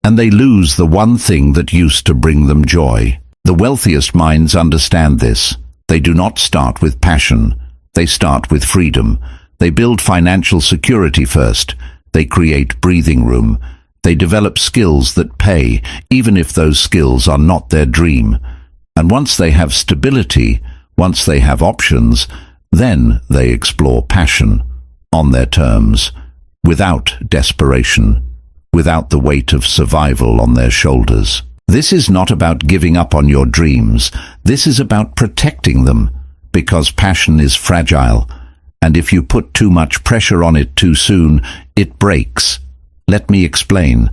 And they lose the one thing that used to bring them joy. The wealthiest minds understand this. They do not start with passion. They start with freedom. They build financial security first. They create breathing room. They develop skills that pay, even if those skills are not their dream. And once they have stability, once they have options, then they explore passion on their terms, without desperation, without the weight of survival on their shoulders. This is not about giving up on your dreams. This is about protecting them, because passion is fragile, and if you put too much pressure on it too soon, it breaks. Let me explain.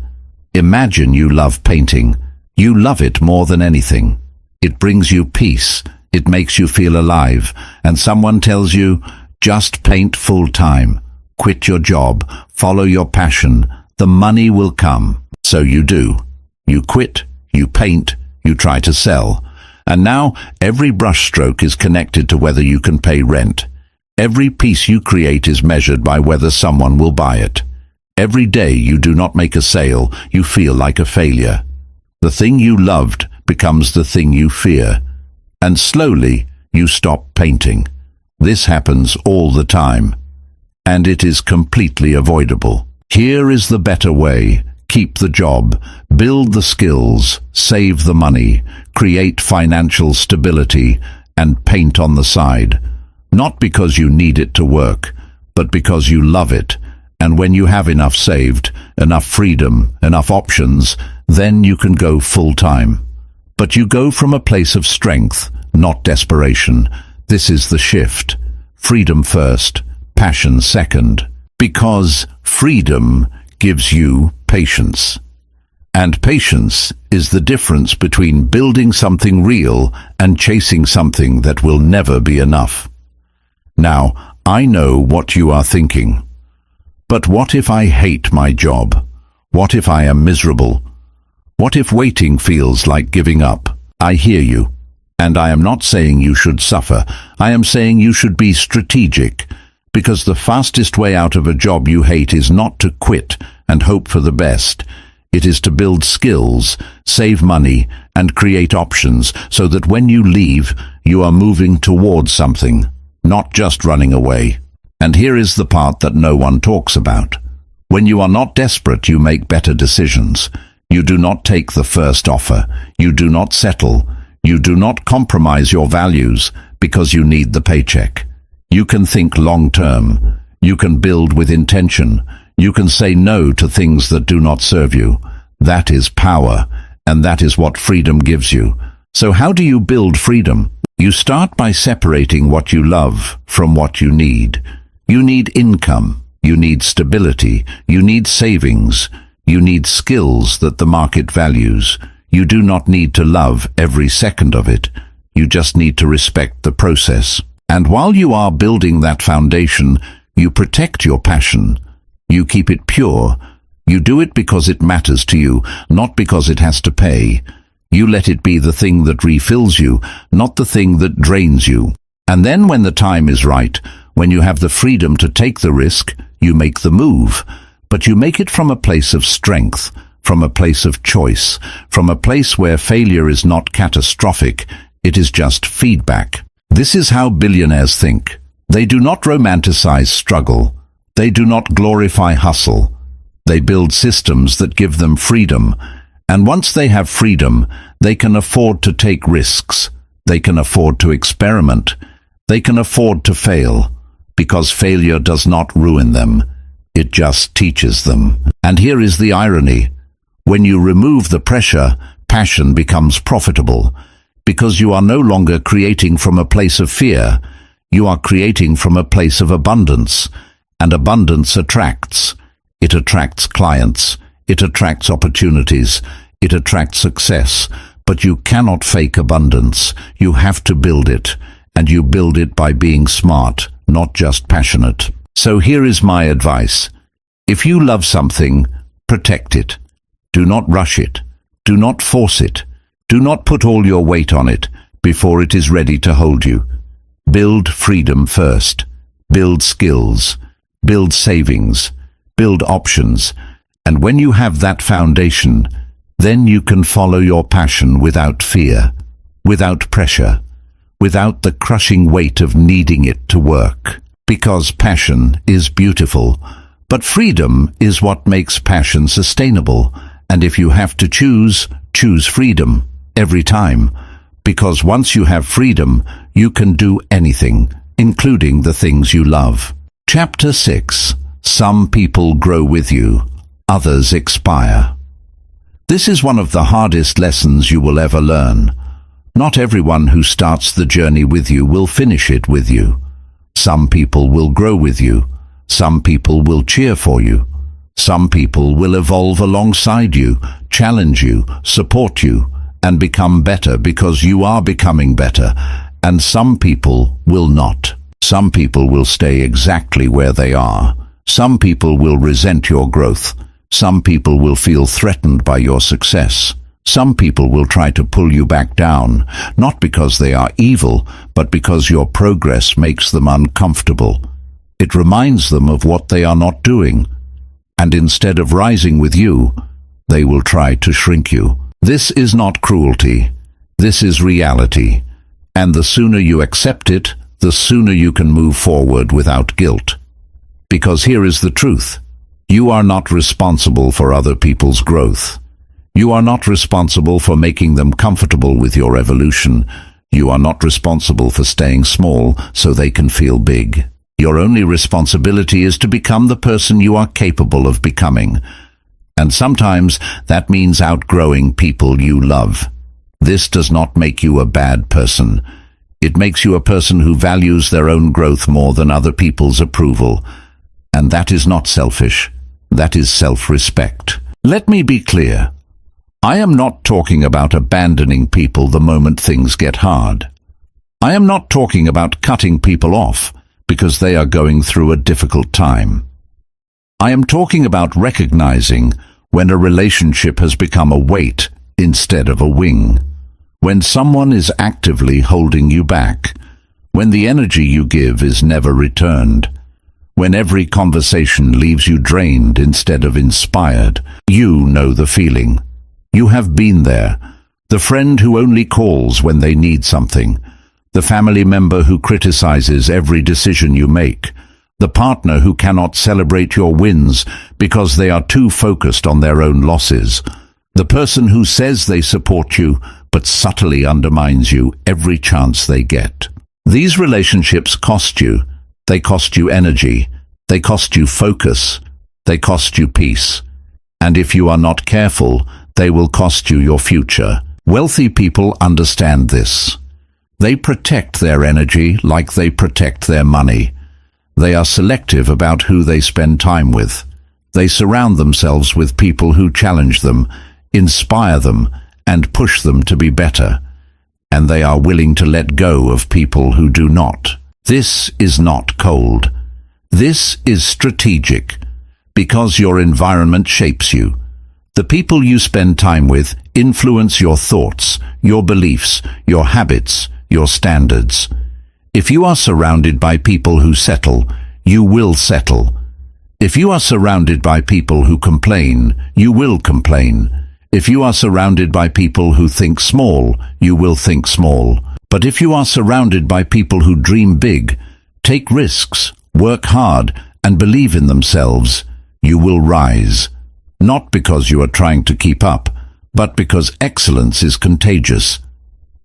Imagine you love painting. You love it more than anything. It brings you peace. It makes you feel alive. And someone tells you, just paint full time. Quit your job. Follow your passion. The money will come. So you do. You quit. You paint. You try to sell. And now every brushstroke is connected to whether you can pay rent. Every piece you create is measured by whether someone will buy it. Every day you do not make a sale, you feel like a failure. The thing you loved becomes the thing you fear. And slowly you stop painting. This happens all the time. And it is completely avoidable. Here is the better way. Keep the job, build the skills, save the money, create financial stability, and paint on the side. Not because you need it to work, but because you love it. And when you have enough saved, enough freedom, enough options, then you can go full-time. But you go from a place of strength, not desperation. This is the shift. Freedom first, passion second. Because freedom gives you patience. And patience is the difference between building something real and chasing something that will never be enough. Now, I know what you are thinking. But what if I hate my job? What if I am miserable? What if waiting feels like giving up? I hear you. And I am not saying you should suffer. I am saying you should be strategic. Because the fastest way out of a job you hate is not to quit and hope for the best. It is to build skills, save money, and create options so that when you leave, you are moving towards something, not just running away. And here is the part that no one talks about. When you are not desperate, you make better decisions. You do not take the first offer. You do not settle. You do not compromise your values because you need the paycheck. You can think long-term. You can build with intention. You can say no to things that do not serve you. That is power, and that is what freedom gives you. So how do you build freedom? You start by separating what you love from what you need. You need income. You need stability. You need savings. You need skills that the market values. You do not need to love every second of it. You just need to respect the process. And while you are building that foundation, you protect your passion. You keep it pure. You do it because it matters to you, not because it has to pay. You let it be the thing that refills you, not the thing that drains you. And then when the time is right, when you have the freedom to take the risk, you make the move. But you make it from a place of strength, from a place of choice, from a place where failure is not catastrophic, it is just feedback. This is how billionaires think. They do not romanticize struggle. They do not glorify hustle. They build systems that give them freedom. And once they have freedom, they can afford to take risks. They can afford to experiment. They can afford to fail, because failure does not ruin them. It just teaches them. And here is the irony. When you remove the pressure, passion becomes profitable, because you are no longer creating from a place of fear. You are creating from a place of abundance, and abundance attracts. It attracts clients. It attracts opportunities. It attracts success. But you cannot fake abundance. You have to build it, and you build it by being smart, not just passionate. So here is my advice. If you love something, protect it. Do not rush it. Do not force it. Do not put all your weight on it before it is ready to hold you. Build freedom first. Build skills. Build savings. Build options. And when you have that foundation, then you can follow your passion without fear, without pressure, without the crushing weight of needing it to work. Because passion is beautiful, but freedom is what makes passion sustainable. And if you have to choose, choose freedom every time. Because once you have freedom, you can do anything, including the things you love. Chapter 6. Some people grow with you, others expire. This is one of the hardest lessons you will ever learn. Not everyone who starts the journey with you will finish it with you. Some people will grow with you. Some people will cheer for you. Some people will evolve alongside you, challenge you, support you, and become better because you are becoming better. And some people will not. Some people will stay exactly where they are. Some people will resent your growth. Some people will feel threatened by your success. Some people will try to pull you back down, not because they are evil, but because your progress makes them uncomfortable. It reminds them of what they are not doing. And instead of rising with you, they will try to shrink you. This is not cruelty. This is reality. And the sooner you accept it, the sooner you can move forward without guilt. Because here is the truth. You are not responsible for other people's growth. You are not responsible for making them comfortable with your evolution. You are not responsible for staying small so they can feel big. Your only responsibility is to become the person you are capable of becoming. And sometimes that means outgrowing people you love. This does not make you a bad person. It makes you a person who values their own growth more than other people's approval. And that is not selfish. That is self-respect. Let me be clear. I am not talking about abandoning people the moment things get hard. I am not talking about cutting people off because they are going through a difficult time. I am talking about recognizing when a relationship has become a weight instead of a wing. When someone is actively holding you back. When the energy you give is never returned. When every conversation leaves you drained instead of inspired. You know the feeling. You have been there. The friend who only calls when they need something. The family member who criticizes every decision you make. The partner who cannot celebrate your wins because they are too focused on their own losses. The person who says they support you but subtly undermines you every chance they get. These relationships cost you. They cost you energy. They cost you focus. They cost you peace. And if you are not careful, they will cost you your future. Wealthy people understand this. They protect their energy like they protect their money. They are selective about who they spend time with. They surround themselves with people who challenge them, inspire them, and push them to be better. And they are willing to let go of people who do not. This is not cold. This is strategic, because your environment shapes you. The people you spend time with influence your thoughts, your beliefs, your habits, your standards. If you are surrounded by people who settle, you will settle. If you are surrounded by people who complain, you will complain. If you are surrounded by people who think small, you will think small. But if you are surrounded by people who dream big, take risks, work hard, and believe in themselves, you will rise. Not because you are trying to keep up, but because excellence is contagious.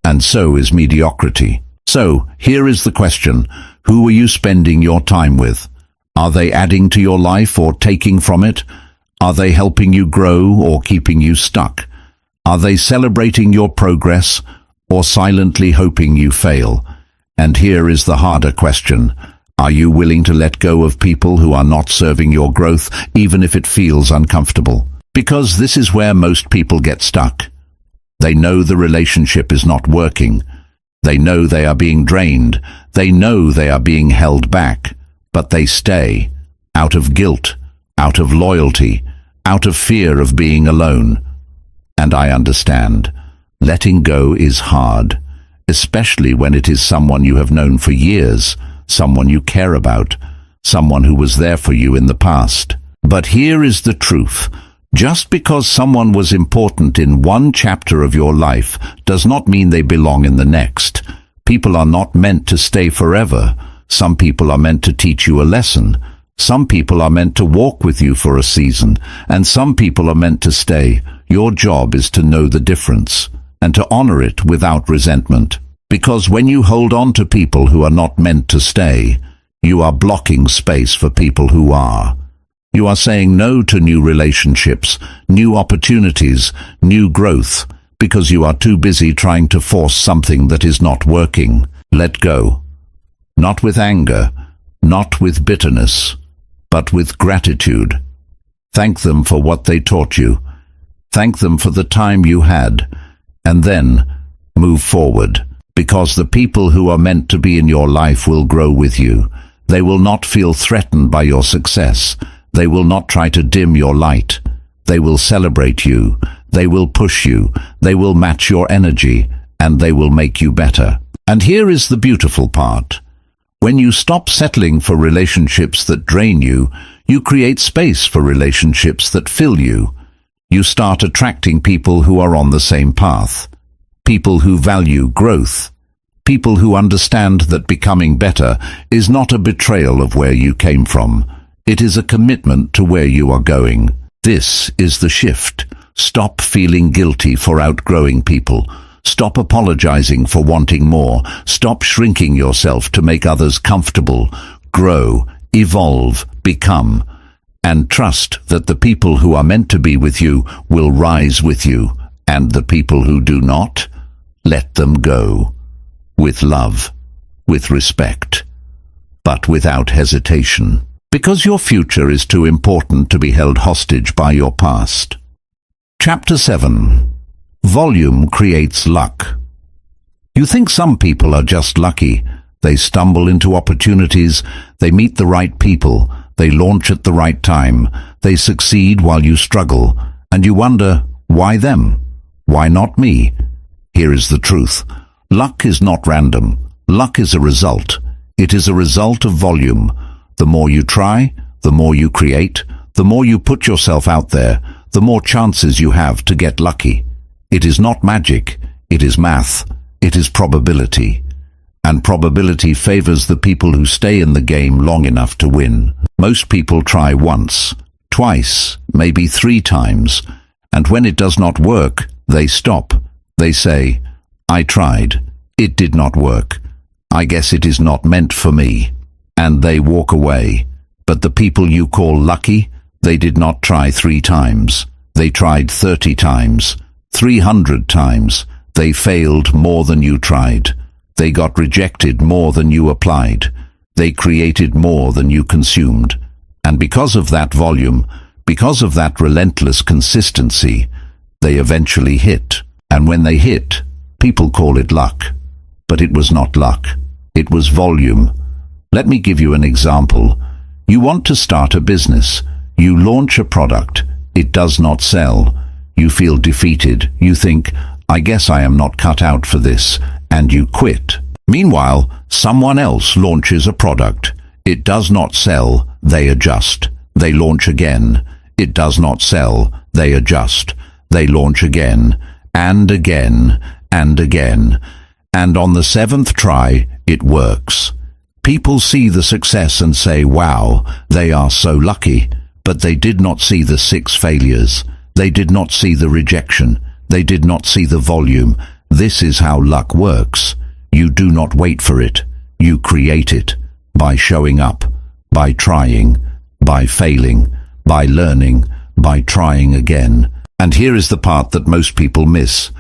And so is mediocrity. So, here is the question: who are you spending your time with? Are they adding to your life or taking from it? Are they helping you grow or keeping you stuck? Are they celebrating your progress or silently hoping you fail? And here is the harder question: are you willing to let go of people who are not serving your growth, even if it feels uncomfortable? Because this is where most people get stuck. They know the relationship is not working. They know they are being drained. They know they are being held back. But they stay, out of guilt, out of loyalty, out of fear of being alone. And I understand. Letting go is hard, especially when it is someone you have known for years, someone you care about, someone who was there for you in the past. But here is the truth. Just because someone was important in one chapter of your life does not mean they belong in the next. People are not meant to stay forever. Some people are meant to teach you a lesson. Some people are meant to walk with you for a season, and some people are meant to stay. Your job is to know the difference, and to honor it without resentment. Because when you hold on to people who are not meant to stay, you are blocking space for people who are. You are saying no to new relationships, new opportunities, new growth, because you are too busy trying to force something that is not working. Let go. Not with anger, not with bitterness, but with gratitude. Thank them for what they taught you. Thank them for the time you had, and then move forward. Because the people who are meant to be in your life will grow with you. They will not feel threatened by your success. They will not try to dim your light. They will celebrate you. They will push you. They will match your energy, and they will make you better. And here is the beautiful part. When you stop settling for relationships that drain you, you create space for relationships that fill you. You start attracting people who are on the same path. People who value growth. People who understand that becoming better is not a betrayal of where you came from. It is a commitment to where you are going. This is the shift. Stop feeling guilty for outgrowing people. Stop apologizing for wanting more. Stop shrinking yourself to make others comfortable. Grow, evolve, become. And trust that the people who are meant to be with you will rise with you. And the people who do not, let them go. With love, with respect, but without hesitation. Because your future is too important to be held hostage by your past. Chapter 7. Volume creates luck. You think some people are just lucky. They stumble into opportunities, they meet the right people, they launch at the right time, they succeed while you struggle, and you wonder, why them? Why not me? Here is the truth. Luck is not random. Luck is a result. It is a result of volume. The more you try, the more you create, the more you put yourself out there, the more chances you have to get lucky. It is not magic. It is math. It is probability. And probability favors the people who stay in the game long enough to win. Most people try once, twice, maybe 3 times, and when it does not work, they stop. They say, I tried. It did not work. I guess it is not meant for me. And they walk away. But the people you call lucky, they did not try 3 times. They tried 30 times, 300 times. They failed more than you tried. They got rejected more than you applied. They created more than you consumed. And because of that volume, Because of that relentless consistency, they eventually hit. And when they hit, people call it luck. But it was not luck. It was volume. Let me give you an example. You want to start a business. You launch a product. It does not sell. You feel defeated. You think, I guess I am not cut out for this, and you quit. Meanwhile, someone else launches a product. It does not sell. They adjust. They launch again. It does not sell. They adjust. They launch again, and again, and again. And on the seventh try, it works. People see the success and say, wow, they are so lucky. But they did not see the 6 failures. They did not see the rejection. They did not see the volume. This is how luck works. You do not wait for it. You create it. By showing up. By trying. By failing. By learning. By trying again. And here is the part that most people miss.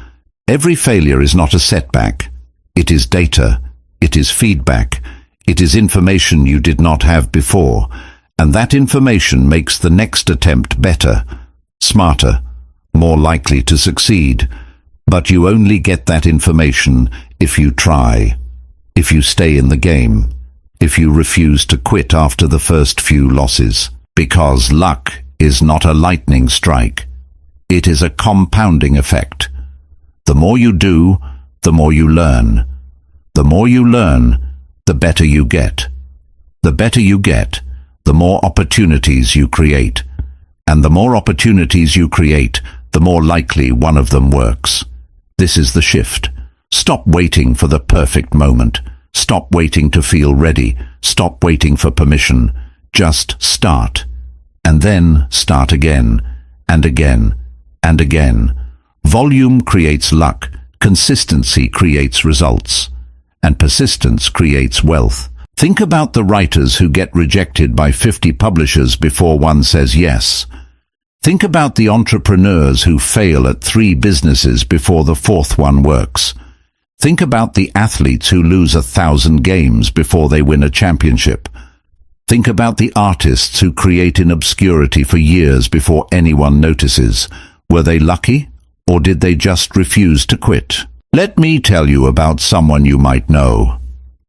Every failure is not a setback. It is data. It is feedback. It is information you did not have before, and that information makes the next attempt better, smarter, more likely to succeed. But you only get that information if you try, if you stay in the game, if you refuse to quit after the first few losses. Because luck is not a lightning strike. It is a compounding effect. The more you do, the more you learn. The more you learn, the better you get. The better you get, the more opportunities you create. And the more opportunities you create, the more likely one of them works. This is the shift. Stop waiting for the perfect moment. Stop waiting to feel ready. Stop waiting for permission. Just start. And then start again, and again, and again. Volume creates luck. Consistency creates results. And persistence creates wealth. Think about the writers who get rejected by 50 publishers before one says yes. Think about the entrepreneurs who fail at 3 businesses before the 4th one works. Think about the athletes who lose 1,000 games before they win a championship. Think about the artists who create in obscurity for years before anyone notices. Were they lucky, or did they just refuse to quit? Let me tell you about someone you might know.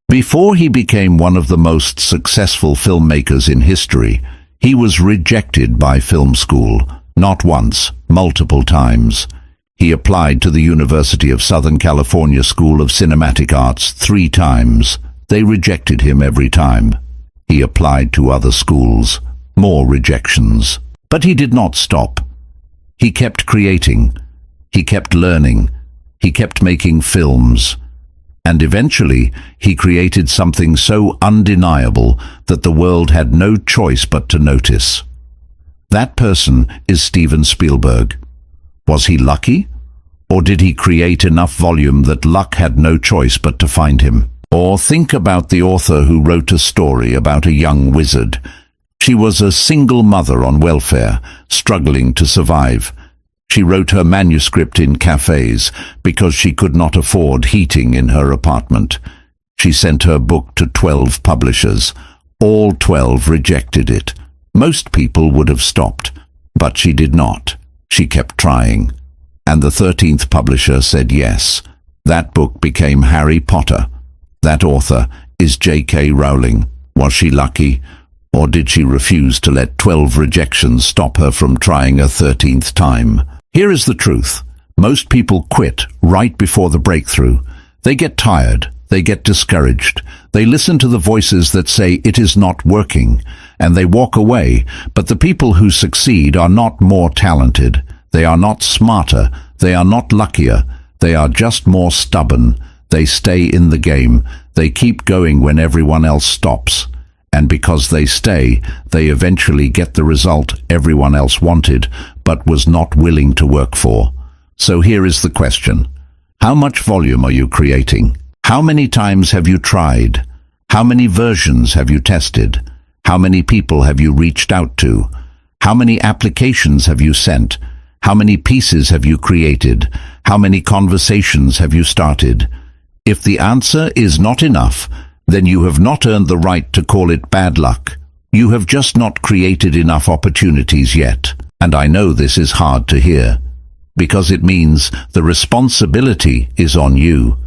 Before he became one of the most successful filmmakers in history, he was rejected by film school, not once, multiple times. He applied to the University of Southern California School of Cinematic Arts 3 times. They rejected him every time. He applied to other schools, more rejections. But he did not stop. He kept creating. He kept learning. He kept making films. And eventually, he created something so undeniable that the world had no choice but to notice. That person is Steven Spielberg. Was he lucky? Or did he create enough volume that luck had no choice but to find him? Or think about the author who wrote a story about a young wizard. She was a single mother on welfare, struggling to survive. She wrote her manuscript in cafes because she could not afford heating in her apartment. She sent her book to 12 publishers. All 12 rejected it. Most people would have stopped, but she did not. She kept trying. And the 13th publisher said yes. That book became Harry Potter. That author is J.K. Rowling. Was she lucky? Or did she refuse to let 12 rejections stop her from trying a 13th time? Here is the truth. Most people quit right before the breakthrough. They get tired. They get discouraged. They listen to the voices that say it is not working, and they walk away. But the people who succeed are not more talented. They are not smarter. They are not luckier. They are just more stubborn. They stay in the game. They keep going when everyone else stops. And because they stay, they eventually get the result everyone else wanted, but was not willing to work for. So here is the question. How much volume are you creating? How many times have you tried? How many versions have you tested? How many people have you reached out to? How many applications have you sent? How many pieces have you created? How many conversations have you started? If the answer is not enough, then you have not earned the right to call it bad luck You have just not created enough opportunities yet. And I know this is hard to hear, because it means the responsibility is on you.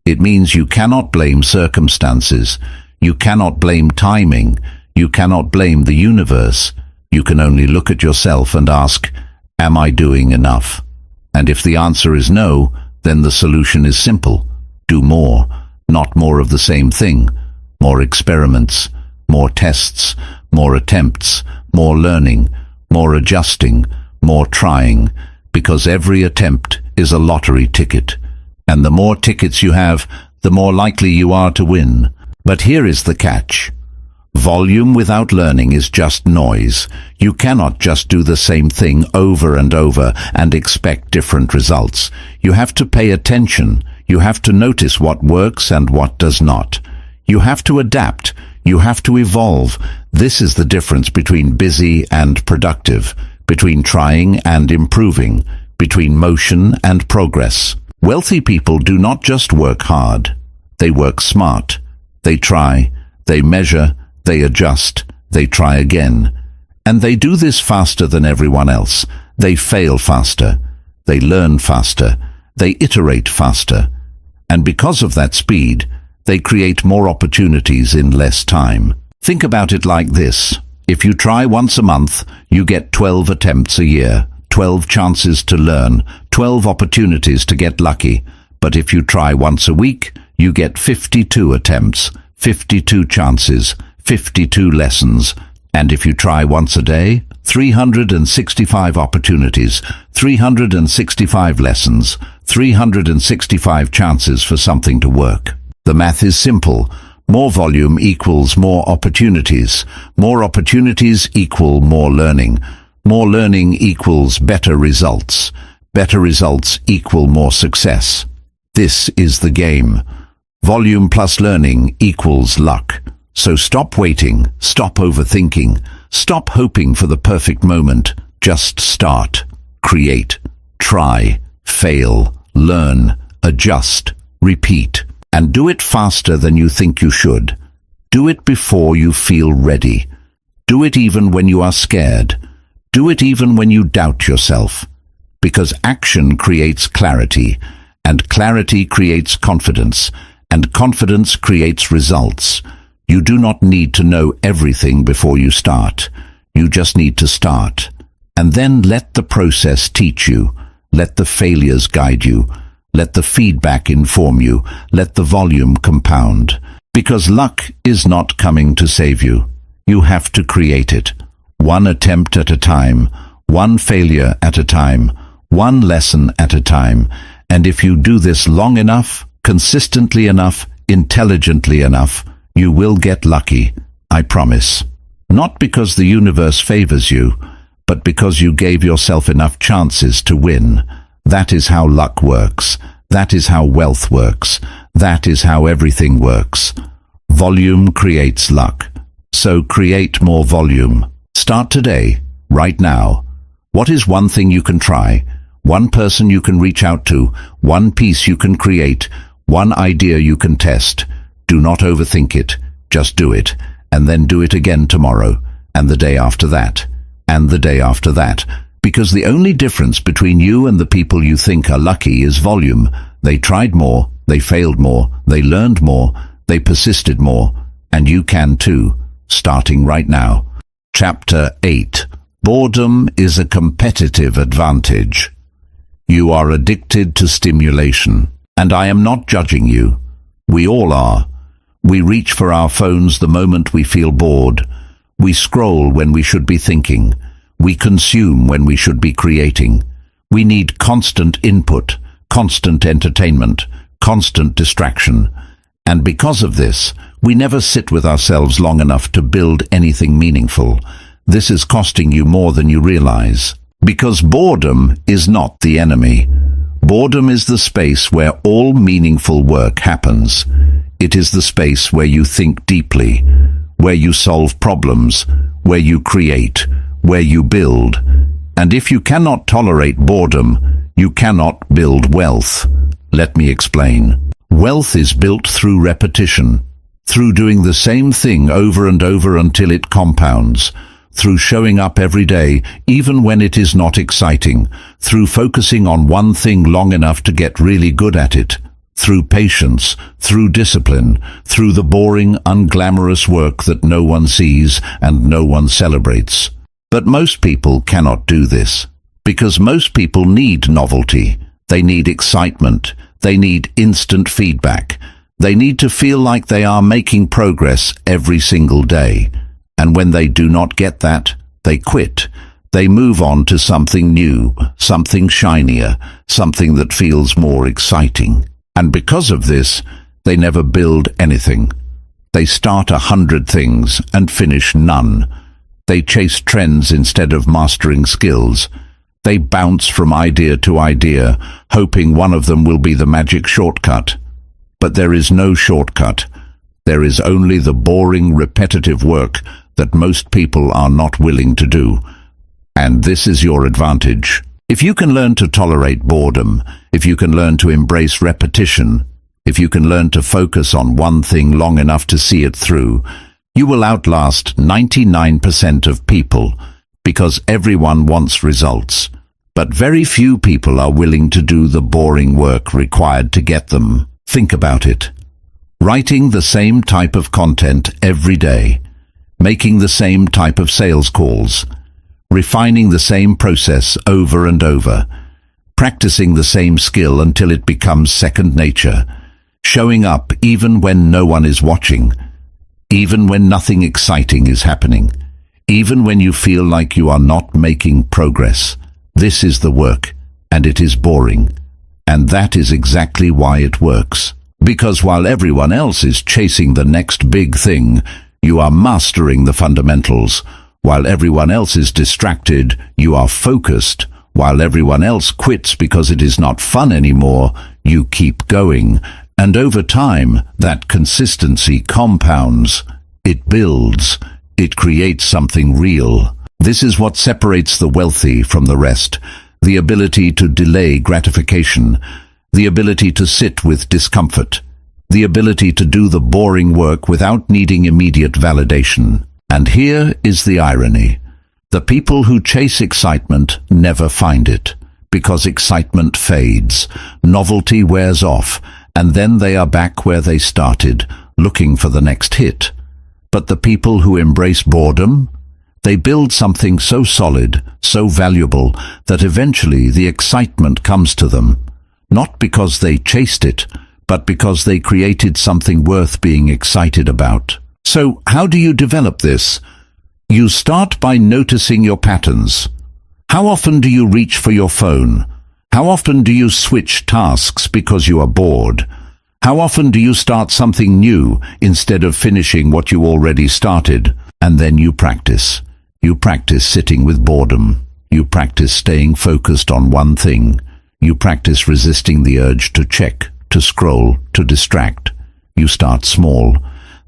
It means you cannot blame circumstances. You cannot blame timing. You cannot blame the universe. You can only look at yourself and ask, am I doing enough? And if the answer is no, then the solution is simple. Do more, not more of the same thing. More experiments, more tests, more attempts, more learning, more adjusting, more trying, because every attempt is a lottery ticket. And the more tickets you have, the more likely you are to win. But here is the catch. Volume without learning is just noise. You cannot just do the same thing over and over and expect different results. You have to pay attention. You have to notice what works and what does not. You have to adapt. You have to evolve. This is the difference between busy and productive, between trying and improving, between motion and progress. Wealthy people do not just work hard. They work smart. They try, they measure, they adjust, they try again. And they do this faster than everyone else. They fail faster. They learn faster. They iterate faster. And because of that speed, they create more opportunities in less time. Think about it like this. If you try once a month, you get 12 attempts a year, 12 chances to learn, 12 opportunities to get lucky. But if you try once a week, you get 52 attempts, 52 chances, 52 lessons. And if you try once a day, 365 opportunities, 365 lessons, 365 chances for something to work. The math is simple. More volume equals more opportunities. More opportunities equal more learning. More learning equals better results. Better results equal more success. This is the game. Volume plus learning equals luck. So stop waiting, stop overthinking, stop hoping for the perfect moment. Just start, create, try, fail, learn, adjust, repeat. And do it faster than you think you should. Do it before you feel ready. Do it even when you are scared. Do it even when you doubt yourself. Because action creates clarity, and clarity creates confidence, and confidence creates results. You do not need to know everything before you start. You just need to start. And then let the process teach you. Let the failures guide you. Let the feedback inform you. Let the volume compound. Because luck is not coming to save you. You have to create it. One attempt at a time. One failure at a time. One lesson at a time. And if you do this long enough, consistently enough, intelligently enough, you will get lucky, I promise. Not because the universe favors you, but because you gave yourself enough chances to win. That is how luck works. That is how wealth works. That is how everything works. Volume creates luck. So create more volume. Start today, right now. What is one thing you can try? One person you can reach out to? One piece you can create? One idea you can test? Do not overthink it. Just do it. And then do it again tomorrow. And the day after that. And the day after that. Because the only difference between you and the people you think are lucky is volume. They tried more, they failed more, they learned more, they persisted more, and you can too, starting right now. Chapter 8. Boredom is a competitive advantage. You are addicted to stimulation, and I am not judging you. We all are. We reach for our phones the moment we feel bored. We scroll when we should be thinking. We consume when we should be creating. We need constant input, constant entertainment, constant distraction. And because of this, we never sit with ourselves long enough to build anything meaningful. This is costing you more than you realize. Because boredom is not the enemy. Boredom is the space where all meaningful work happens. It is the space where you think deeply, where you solve problems, where you create, where you build. And if you cannot tolerate boredom, you cannot build wealth. Let me explain. Wealth is built through repetition. through doing the same thing over and over until it compounds, through showing up every day, even when it is not exciting, through focusing on one thing long enough to get really good at it, through patience, through discipline, through the boring, unglamorous work that no one sees and no one celebrates. But most people cannot do this, because most people need novelty. They need excitement. They need instant feedback. They need to feel like they are making progress every single day. And when they do not get that, they quit. They move on to something new, something shinier, something that feels more exciting. And because of this, they never build anything. They start 100 things and finish none. They chase trends instead of mastering skills. They bounce from idea to idea, hoping one of them will be the magic shortcut. But there is no shortcut. There is only the boring, repetitive work that most people are not willing to do. And this is your advantage. If you can learn to tolerate boredom, if you can learn to embrace repetition, if you can learn to focus on one thing long enough to see it through, you will outlast 99% of people, because everyone wants results. But very few people are willing to do the boring work required to get them. Think about it. Writing the same type of content every day, making the same type of sales calls, refining the same process over and over, practicing the same skill until it becomes second nature, showing up even when no one is watching, even when nothing exciting is happening, even when you feel like you are not making progress. This is the work, and it is boring. And that is exactly why it works. Because while everyone else is chasing the next big thing, you are mastering the fundamentals. While everyone else is distracted, you are focused. While everyone else quits because it is not fun anymore, you keep going. And over time, that consistency compounds. It builds. It creates something real. This is what separates the wealthy from the rest. The ability to delay gratification. The ability to sit with discomfort. The ability to do the boring work without needing immediate validation. And here is the irony. The people who chase excitement never find it, because excitement fades, novelty wears off, and then they are back where they started, looking for the next hit. But the people who embrace boredom, they build something so solid, so valuable, that eventually the excitement comes to them, not because they chased it, but because they created something worth being excited about. So, how do you develop this? You start by noticing your patterns. How often do you reach for your phone? How often do you switch tasks because you are bored? How often do you start something new instead of finishing what you already started? And then you practice. You practice sitting with boredom. You practice staying focused on one thing. You practice resisting the urge to check, to scroll, to distract. You start small.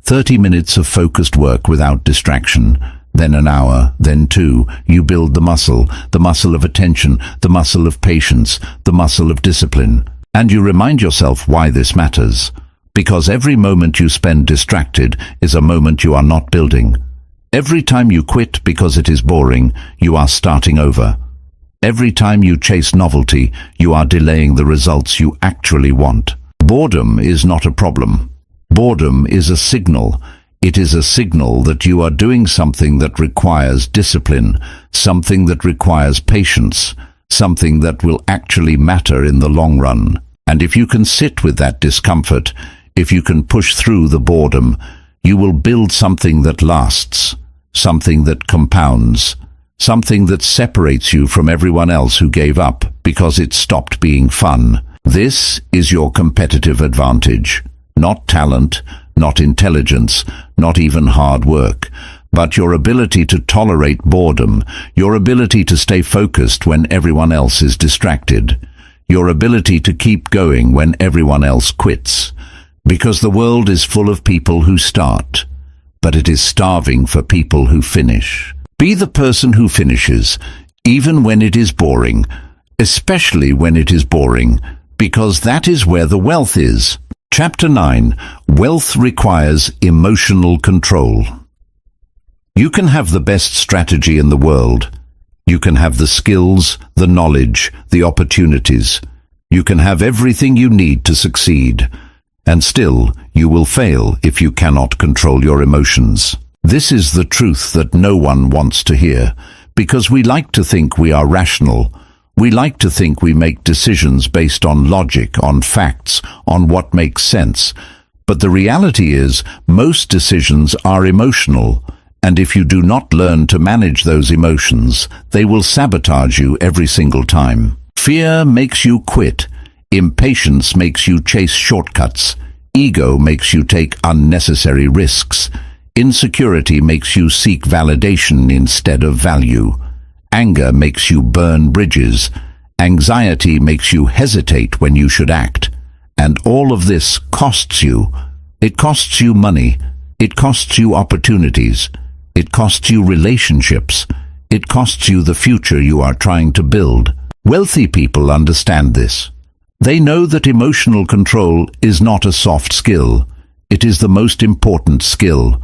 30 minutes of focused work without distraction, then an hour, then 2. You build the muscle of attention, the muscle of patience, the muscle of discipline. And you remind yourself why this matters. Because every moment you spend distracted is a moment you are not building. Every time you quit because it is boring, you are starting over. Every time you chase novelty, you are delaying the results you actually want. Boredom is not a problem. Boredom is a signal. It is a signal that you are doing something that requires discipline, something that requires patience, something that will actually matter in the long run. And if you can sit with that discomfort, if you can push through the boredom, you will build something that lasts, something that compounds, something that separates you from everyone else who gave up because it stopped being fun. This is your competitive advantage. Not talent, not intelligence, not even hard work, but your ability to tolerate boredom, your ability to stay focused when everyone else is distracted, your ability to keep going when everyone else quits. Because the world is full of people who start, but it is starving for people who finish. Be the person who finishes, even when it is boring, especially when it is boring, because that is where the wealth is. Chapter 9. Wealth requires emotional control. You can have the best strategy in the world. You can have the skills, the knowledge, the opportunities. You can have everything you need to succeed. And still, you will fail if you cannot control your emotions. This is the truth that no one wants to hear, because we like to think we are rational. We like to think we make decisions based on logic, on facts, on what makes sense. But the reality is, most decisions are emotional, and if you do not learn to manage those emotions, they will sabotage you every single time. Fear makes you quit. Impatience makes you chase shortcuts. Ego makes you take unnecessary risks. Insecurity makes you seek validation instead of value. Anger makes you burn bridges. Anxiety makes you hesitate when you should act. And all of this costs you. It costs you money. It costs you opportunities. It costs you relationships. It costs you the future you are trying to build. Wealthy people understand this. They know that emotional control is not a soft skill. It is the most important skill.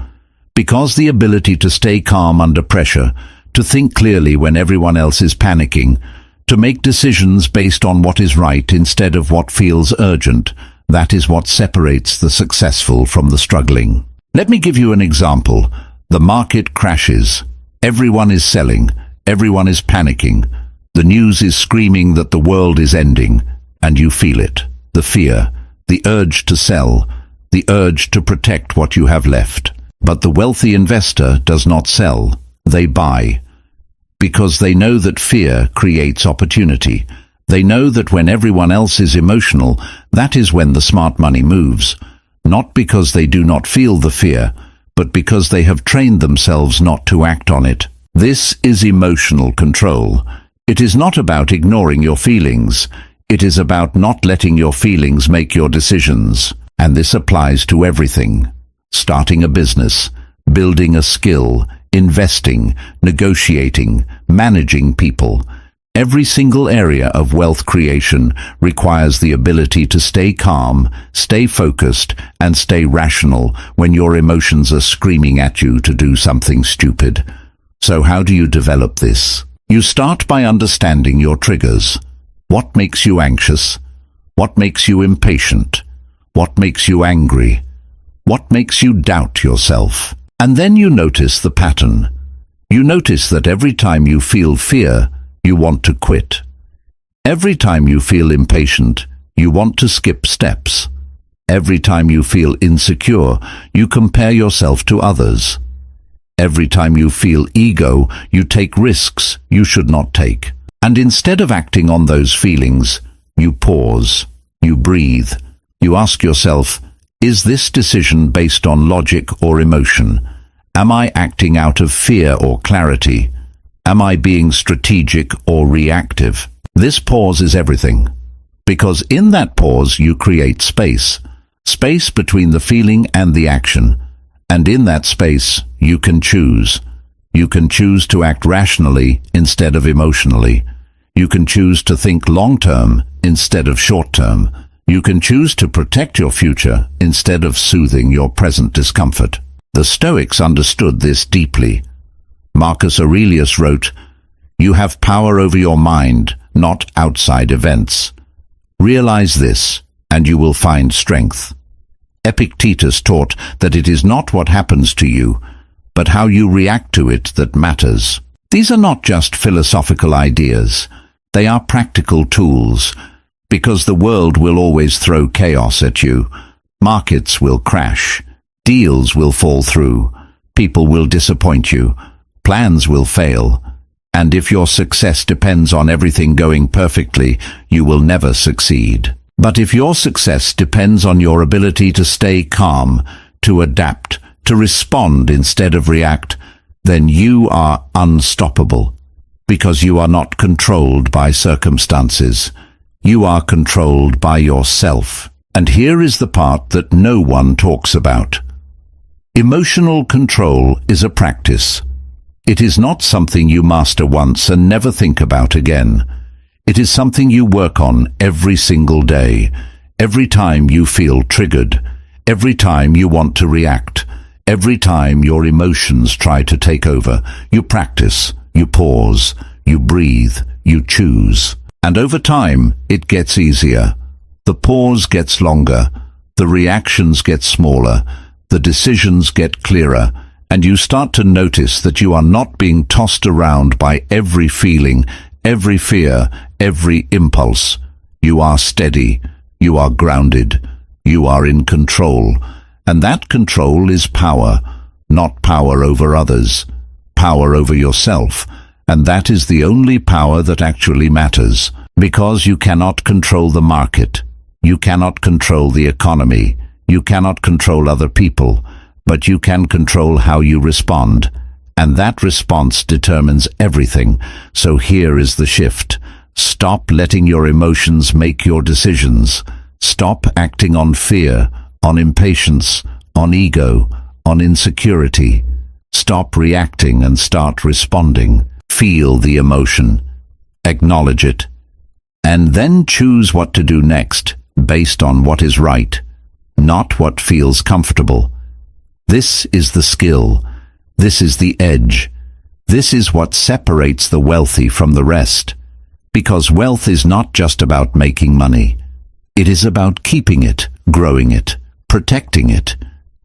Because the ability to stay calm under pressure, to think clearly when everyone else is panicking, to make decisions based on what is right instead of what feels urgent, that is what separates the successful from the struggling. Let me give you an example. The market crashes. Everyone is selling. Everyone is panicking. The news is screaming that the world is ending, and you feel it. The fear, the urge to sell, the urge to protect what you have left. But the wealthy investor does not sell. They buy. Because they know that fear creates opportunity. They know that when everyone else is emotional, that is when the smart money moves. Not because they do not feel the fear, but because they have trained themselves not to act on it. This is emotional control. It is not about ignoring your feelings. It is about not letting your feelings make your decisions. And this applies to everything. Starting a business, building a skill, investing, negotiating, managing people. Every single area of wealth creation requires the ability to stay calm, stay focused, and stay rational when your emotions are screaming at you to do something stupid. So how do you develop this? You start by understanding your triggers. What makes you anxious? What makes you impatient? What makes you angry? What makes you doubt yourself? And then you notice the pattern. You notice that every time you feel fear, you want to quit. Every time you feel impatient, you want to skip steps. Every time you feel insecure, you compare yourself to others. Every time you feel ego, you take risks you should not take. And instead of acting on those feelings, you pause, you breathe, you ask yourself, is this decision based on logic or emotion? Am I acting out of fear or clarity? Am I being strategic or reactive? This pause is everything. Because in that pause you create space. Space between the feeling and the action. And in that space you can choose. You can choose to act rationally instead of emotionally. You can choose to think long-term instead of short-term. You can choose to protect your future instead of soothing your present discomfort. The Stoics understood this deeply. Marcus Aurelius wrote, "You have power over your mind, not outside events. Realize this, and you will find strength." Epictetus taught that it is not what happens to you, but how you react to it that matters. These are not just philosophical ideas. They are practical tools. Because the world will always throw chaos at you. Markets will crash. Deals will fall through. People will disappoint you. Plans will fail. And if your success depends on everything going perfectly, you will never succeed. But if your success depends on your ability to stay calm, to adapt, to respond instead of react, then you are unstoppable. Because you are not controlled by circumstances. You are controlled by yourself. And here is the part that no one talks about. Emotional control is a practice. It is not something you master once and never think about again. It is something you work on every single day. every time you feel triggered, every time you want to react, every time your emotions try to take over, you practice, you pause, you breathe, you choose. And over time, it gets easier. The pause gets longer, the reactions get smaller, the decisions get clearer, and you start to notice that you are not being tossed around by every feeling, every fear, every impulse. You are steady, you are grounded, you are in control, and that control is power, not power over others, power over yourself, and that is the only power that actually matters, because you cannot control the market, you cannot control the economy, you cannot control other people, but you can control how you respond, and that response determines everything. So here is the shift. Stop letting your emotions make your decisions. Stop acting on fear, on impatience, on ego, on insecurity. Stop reacting and start responding. Feel the emotion. Acknowledge it. And then choose what to do next, based on what is right, not what feels comfortable. This is the skill. This is the edge. This is what separates the wealthy from the rest. Because wealth is not just about making money. It is about keeping it, growing it, protecting it.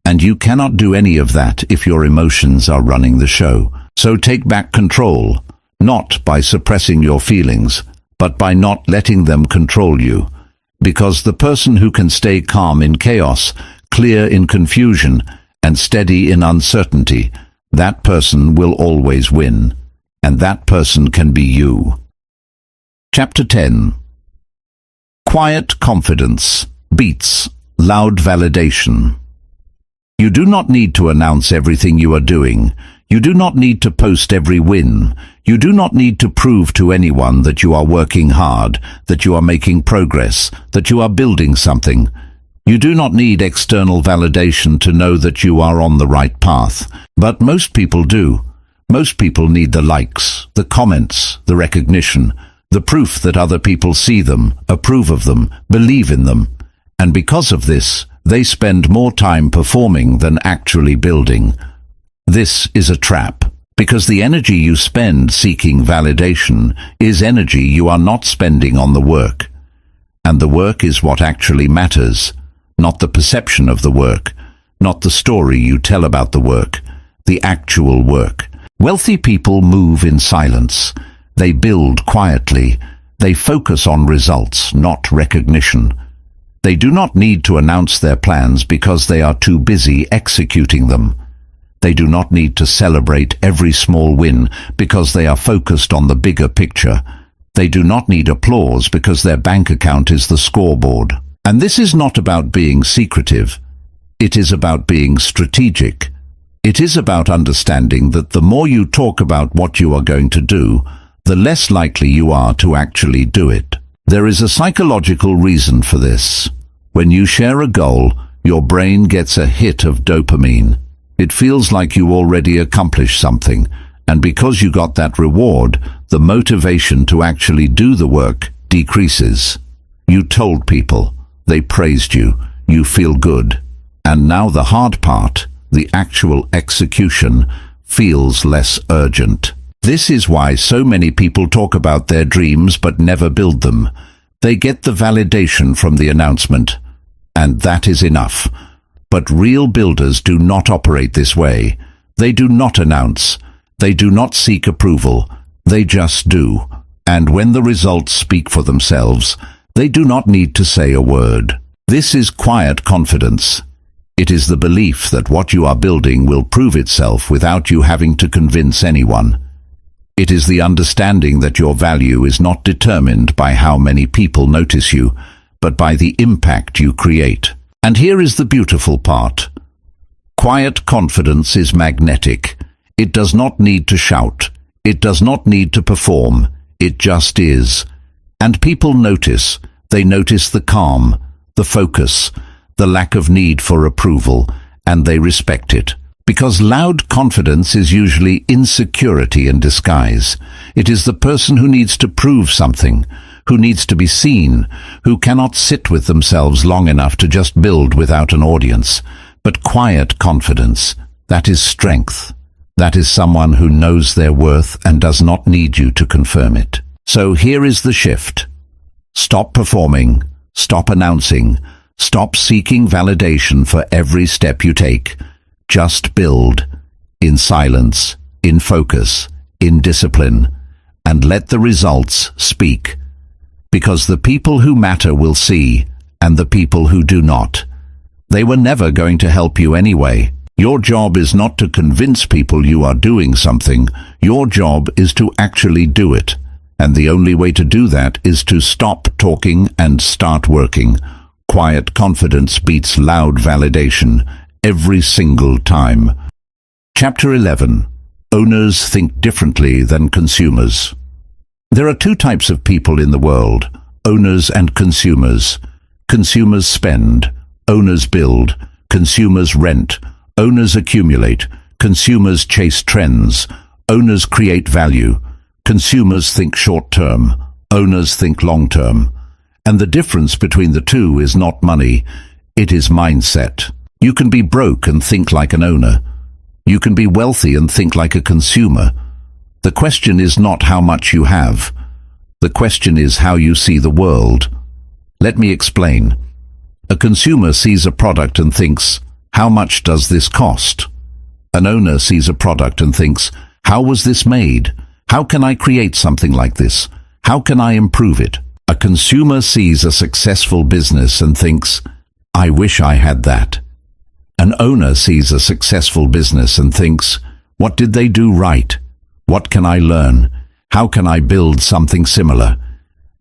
And you cannot do any of that if your emotions are running the show. So take back control, not by suppressing your feelings, but by not letting them control you. Because the person who can stay calm in chaos, clear in confusion, and steady in uncertainty, that person will always win. And that person can be you. Chapter 10. Quiet confidence beats loud validation. You do not need to announce everything you are doing. You do not need to post every win. You do not need to prove to anyone that you are working hard, that you are making progress, that you are building something. You do not need external validation to know that you are on the right path. But most people do. Most people need the likes, the comments, the recognition, the proof that other people see them, approve of them, believe in them. And because of this, they spend more time performing than actually building. This is a trap, because the energy you spend seeking validation is energy you are not spending on the work. And the work is what actually matters, not the perception of the work, not the story you tell about the work, the actual work. Wealthy people move in silence. They build quietly. They focus on results, not recognition. They do not need to announce their plans because they are too busy executing them. They do not need to celebrate every small win because they are focused on the bigger picture. They do not need applause because their bank account is the scoreboard. And this is not about being secretive. It is about being strategic. It is about understanding that the more you talk about what you are going to do, the less likely you are to actually do it. There is a psychological reason for this. When you share a goal, your brain gets a hit of dopamine. It feels like you already accomplished something, and because you got that reward, the motivation to actually do the work decreases. You told people, they praised you, you feel good. And now the hard part, the actual execution, feels less urgent. This is why so many people talk about their dreams but never build them. They get the validation from the announcement, and that is enough. But real builders do not operate this way. They do not announce. They do not seek approval. They just do. And when the results speak for themselves, they do not need to say a word. This is quiet confidence. It is the belief that what you are building will prove itself without you having to convince anyone. It is the understanding that your value is not determined by how many people notice you, but by the impact you create. And here is the beautiful part. Quiet confidence is magnetic. It does not need to shout. It does not need to perform. It just is. And people notice. They notice the calm, the focus, the lack of need for approval, and they respect it. Because loud confidence is usually insecurity in disguise. It is the person who needs to prove something, who needs to be seen, who cannot sit with themselves long enough to just build without an audience. But quiet confidence, that is strength. That is someone who knows their worth and does not need you to confirm it. So here is the shift. Stop performing, stop announcing, stop seeking validation for every step you take. Just build, in silence, in focus, in discipline, and let the results speak. Because the people who matter will see, and the people who do not. They were never going to help you anyway. Your job is not to convince people you are doing something. Your job is to actually do it. And the only way to do that is to stop talking and start working. Quiet confidence beats loud validation every single time. Chapter 11. Owners think differently than consumers. There are two types of people in the world, owners and consumers. Consumers spend, owners build, consumers rent, owners accumulate, consumers chase trends, owners create value, consumers think short-term, owners think long-term. And the difference between the two is not money, it is mindset. You can be broke and think like an owner. You can be wealthy and think like a consumer. The question is not how much you have. The question is how you see the world. Let me explain. A consumer sees a product and thinks, how much does this cost? An owner sees a product and thinks, how was this made? How can I create something like this? How can I improve it? A consumer sees a successful business and thinks, I wish I had that. An owner sees a successful business and thinks, what did they do right? What can I learn? How can I build something similar?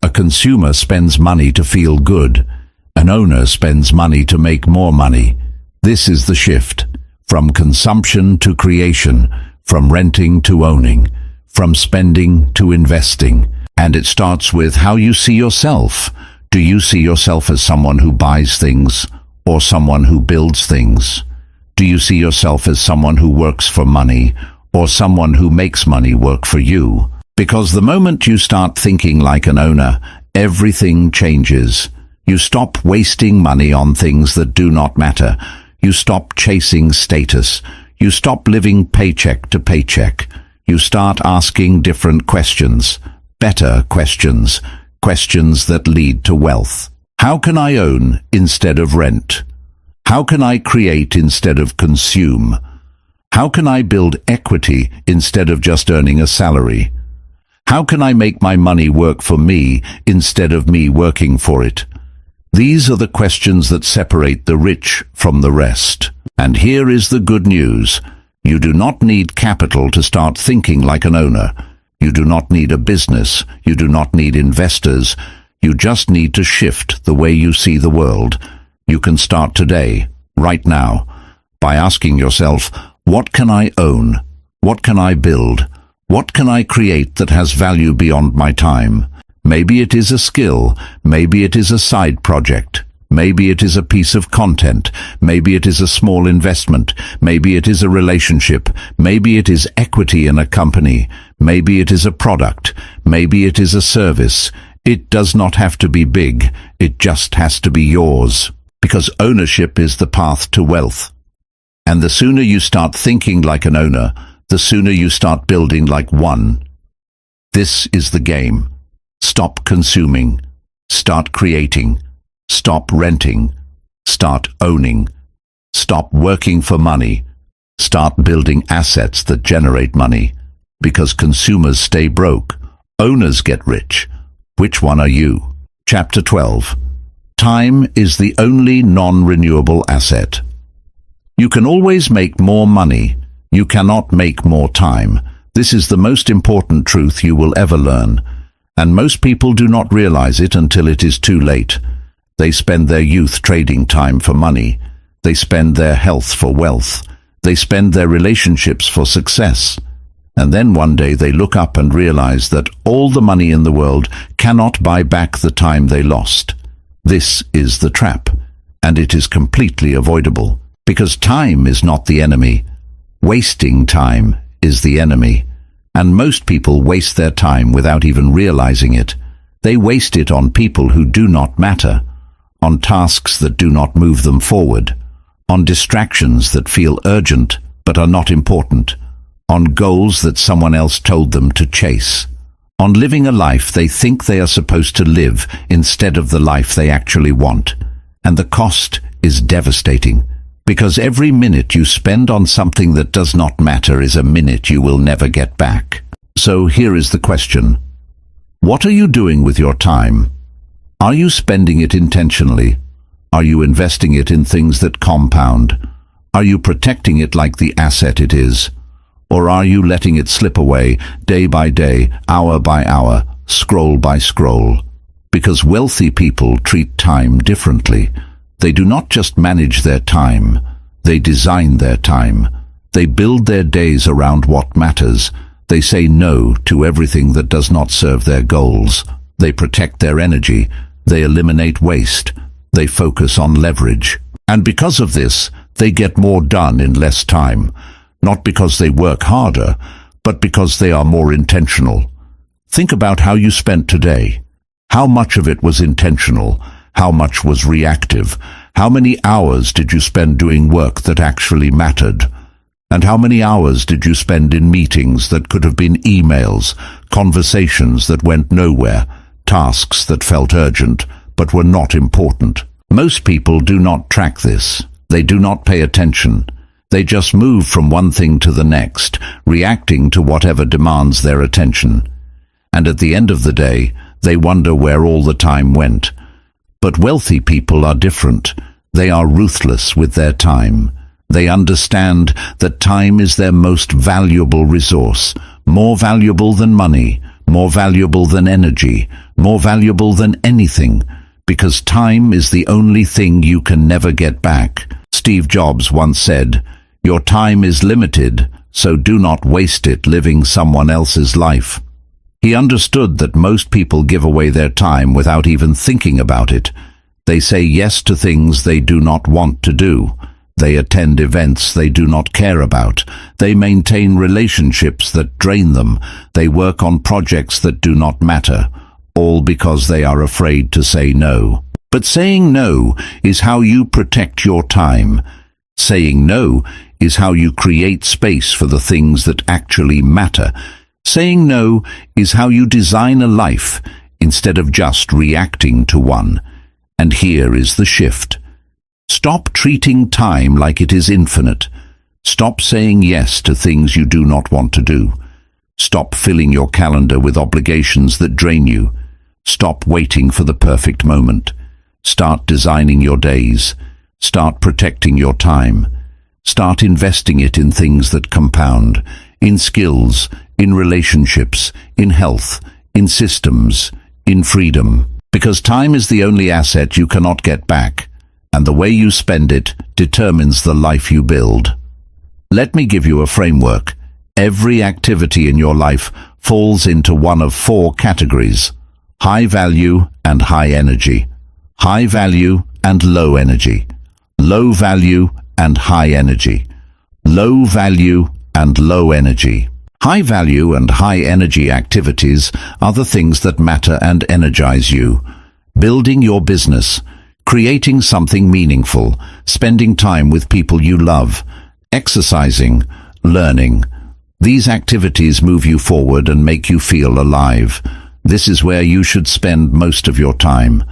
A consumer spends money to feel good. An owner spends money to make more money. This is the shift. From consumption to creation, from renting to owning, from spending to investing. And it starts with how you see yourself. Do you see yourself as someone who buys things or someone who builds things? Do you see yourself as someone who works for money or someone who makes money work for you? Because the moment you start thinking like an owner, everything changes. You stop wasting money on things that do not matter. You stop chasing status. You stop living paycheck to paycheck. You start asking different questions. Better questions, questions that lead to wealth. How can I own instead of rent? How can I create instead of consume? How can I build equity instead of just earning a salary? How can I make my money work for me instead of me working for it? These are the questions that separate the rich from the rest. And here is the good news. You do not need capital to start thinking like an owner. You do not need a business. You do not need investors. You just need to shift the way you see the world. You can start today, right now, by asking yourself, what can I own? What can I build? What can I create that has value beyond my time? Maybe it is a skill. Maybe it is a side project. Maybe it is a piece of content. Maybe it is a small investment. Maybe it is a relationship. Maybe it is equity in a company. Maybe it is a product. Maybe it is a service. It does not have to be big. It just has to be yours. Because ownership is the path to wealth. And the sooner you start thinking like an owner, the sooner you start building like one. This is the game. Stop consuming. Start creating. Stop renting. Start owning. Stop working for money. Start building assets that generate money. Because consumers stay broke. Owners get rich. Which one are you? Chapter 12. Time is the only non-renewable asset. You can always make more money. You cannot make more time. This is the most important truth you will ever learn. And most people do not realize it until it is too late. They spend their youth trading time for money. They spend their health for wealth. They spend their relationships for success. And then one day they look up and realize that all the money in the world cannot buy back the time they lost. This is the trap, and it is completely avoidable. Because time is not the enemy. Wasting time is the enemy. And most people waste their time without even realizing it. They waste it on people who do not matter, on tasks that do not move them forward, on distractions that feel urgent but are not important, on goals that someone else told them to chase, on living a life they think they are supposed to live instead of the life they actually want. And the cost is devastating, because every minute you spend on something that does not matter is a minute you will never get back. So here is the question. What are you doing with your time? Are you spending it intentionally? Are you investing it in things that compound? Are you protecting it like the asset it is? Or are you letting it slip away day by day, hour by hour, scroll by scroll? Because wealthy people treat time differently. They do not just manage their time, they design their time. They build their days around what matters. They say no to everything that does not serve their goals. They protect their energy. They eliminate waste. They focus on leverage. And because of this, they get more done in less time. Not because they work harder, but because they are more intentional. Think about how you spent today. How much of it was intentional? How much was reactive? How many hours did you spend doing work that actually mattered? And how many hours did you spend in meetings that could have been emails, conversations that went nowhere, tasks that felt urgent but were not important? Most people do not track this. They do not pay attention. They just move from one thing to the next, reacting to whatever demands their attention. And at the end of the day, they wonder where all the time went. But wealthy people are different. They are ruthless with their time. They understand that time is their most valuable resource, more valuable than money, more valuable than energy, more valuable than anything, because time is the only thing you can never get back. Steve Jobs once said, "Your time is limited, so do not waste it living someone else's life." He understood that most people give away their time without even thinking about it. They say yes to things they do not want to do. They attend events they do not care about. They maintain relationships that drain them. They work on projects that do not matter, all because they are afraid to say no. But saying no is how you protect your time. Saying no is how you create space for the things that actually matter. Saying no is how you design a life instead of just reacting to one. And here is the shift. Stop treating time like it is infinite. Stop saying yes to things you do not want to do. Stop filling your calendar with obligations that drain you. Stop waiting for the perfect moment. Start designing your days. Start protecting your time. Start investing it in things that compound, in skills, in relationships, in health, in systems, in freedom. Because time is the only asset you cannot get back, and the way you spend it determines the life you build. Let me give you a framework. Every activity in your life falls into one of 4 categories: high value and high energy, high value and low energy, low value and high energy, low value and low energy. High value and high energy activities are the things that matter and energize you. Building your business, creating something meaningful, spending time with people you love, exercising, learning. These activities move you forward and make you feel alive. This is where you should spend most of your time.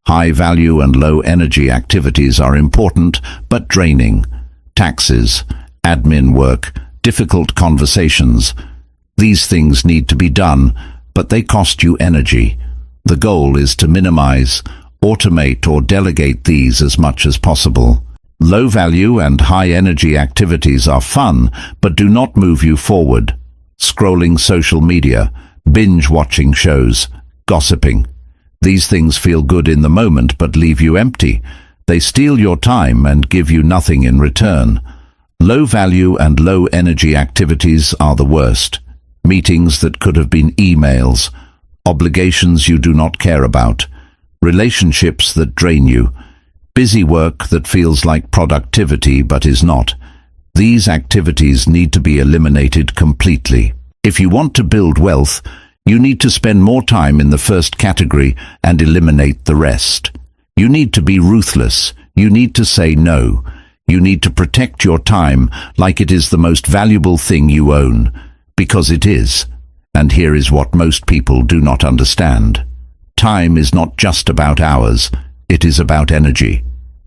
High value and low energy activities are important but draining. Taxes, admin work, difficult conversations. These things need to be done, but they cost you energy. The goal is to minimize, automate or delegate these as much as possible. Low value and high energy activities are fun, but do not move you forward. Scrolling social media, binge watching shows, gossiping. These things feel good in the moment but leave you empty. They steal your time and give you nothing in return. Low value and low energy activities are the worst. Meetings that could have been emails, obligations you do not care about, relationships that drain you, busy work that feels like productivity but is not. These activities need to be eliminated completely. If you want to build wealth, You need to spend more time in the first category and eliminate the rest. You need to be ruthless. You need to say no. You need to protect your time like it is the most valuable thing you own, because it is. And here is what most people do not understand. Time is not just about hours, it is about energy.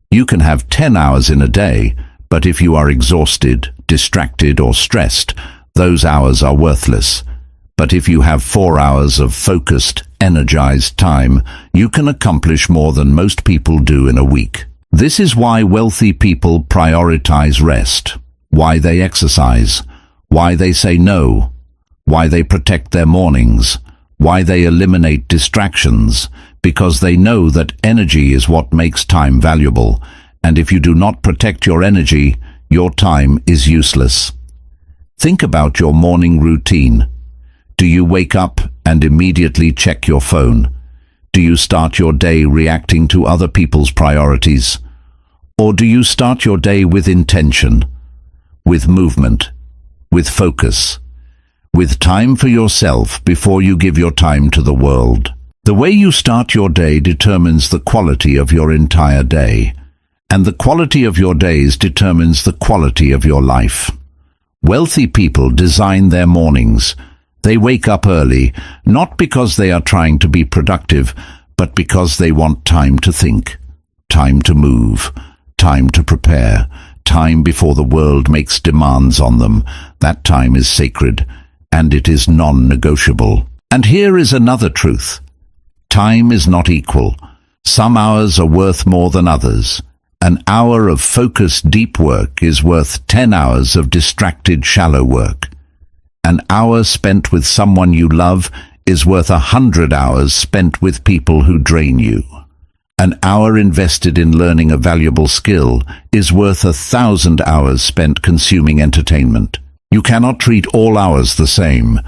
You can have 10 hours in a day, but if you are exhausted, distracted, or stressed, those hours are worthless. But if you have 4 hours of focused, energized time, you can accomplish more than most people do in a week. This is why wealthy people prioritize rest, why they exercise, why they say no, why they protect their mornings, why they eliminate distractions, because they know that energy is what makes time valuable, and if you do not protect your energy, your time is useless. Think about your morning routine. Do you wake up and immediately check your phone? Do you start your day reacting to other people's priorities? Or do you start your day with intention, with movement, with focus, with time for yourself before you give your time to the world? The way you start your day determines the quality of your entire day, and the quality of your days determines the quality of your life. Wealthy people design their mornings. They wake up early, not because they are trying to be productive, but because they want time to think, time to move, time to prepare, time before the world makes demands on them. That time is sacred, and it is non-negotiable. And here is another truth. Time is not equal. Some hours are worth more than others. An hour of focused deep work is worth 10 hours of distracted shallow work. An hour spent with someone you love is worth 100 hours spent with people who drain you. An hour invested in learning a valuable skill is worth 1,000 hours spent consuming entertainment. You cannot treat all hours the same.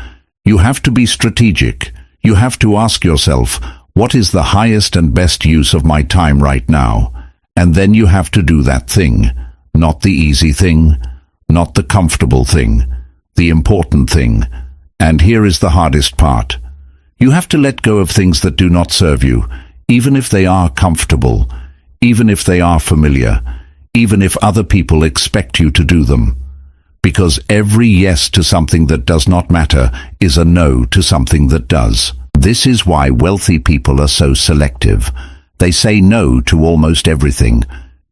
You have to be strategic. You have to ask yourself, what is the highest and best use of my time right now? And then you have to do that thing, not the easy thing, not the comfortable thing, the important thing. And here is the hardest part. You have to let go of things that do not serve you, even if they are comfortable, even if they are familiar, even if other people expect you to do them. Because every yes to something that does not matter is a no to something that does. This is why wealthy people are so selective. They say no to almost everything.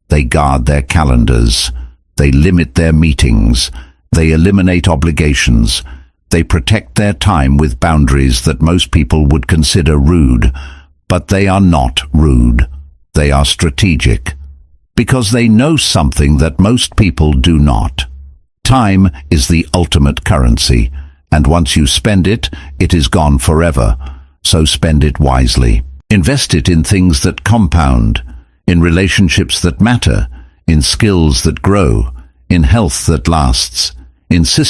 They guard their calendars. They limit their meetings. They eliminate obligations. They protect their time with boundaries that most people would consider rude. But they are not rude. They are strategic. Because they know something that most people do not. Time is the ultimate currency, and once you spend it, it is gone forever. So spend it wisely. Invest it in things that compound, in relationships that matter, in skills that grow, in health that lasts, in systems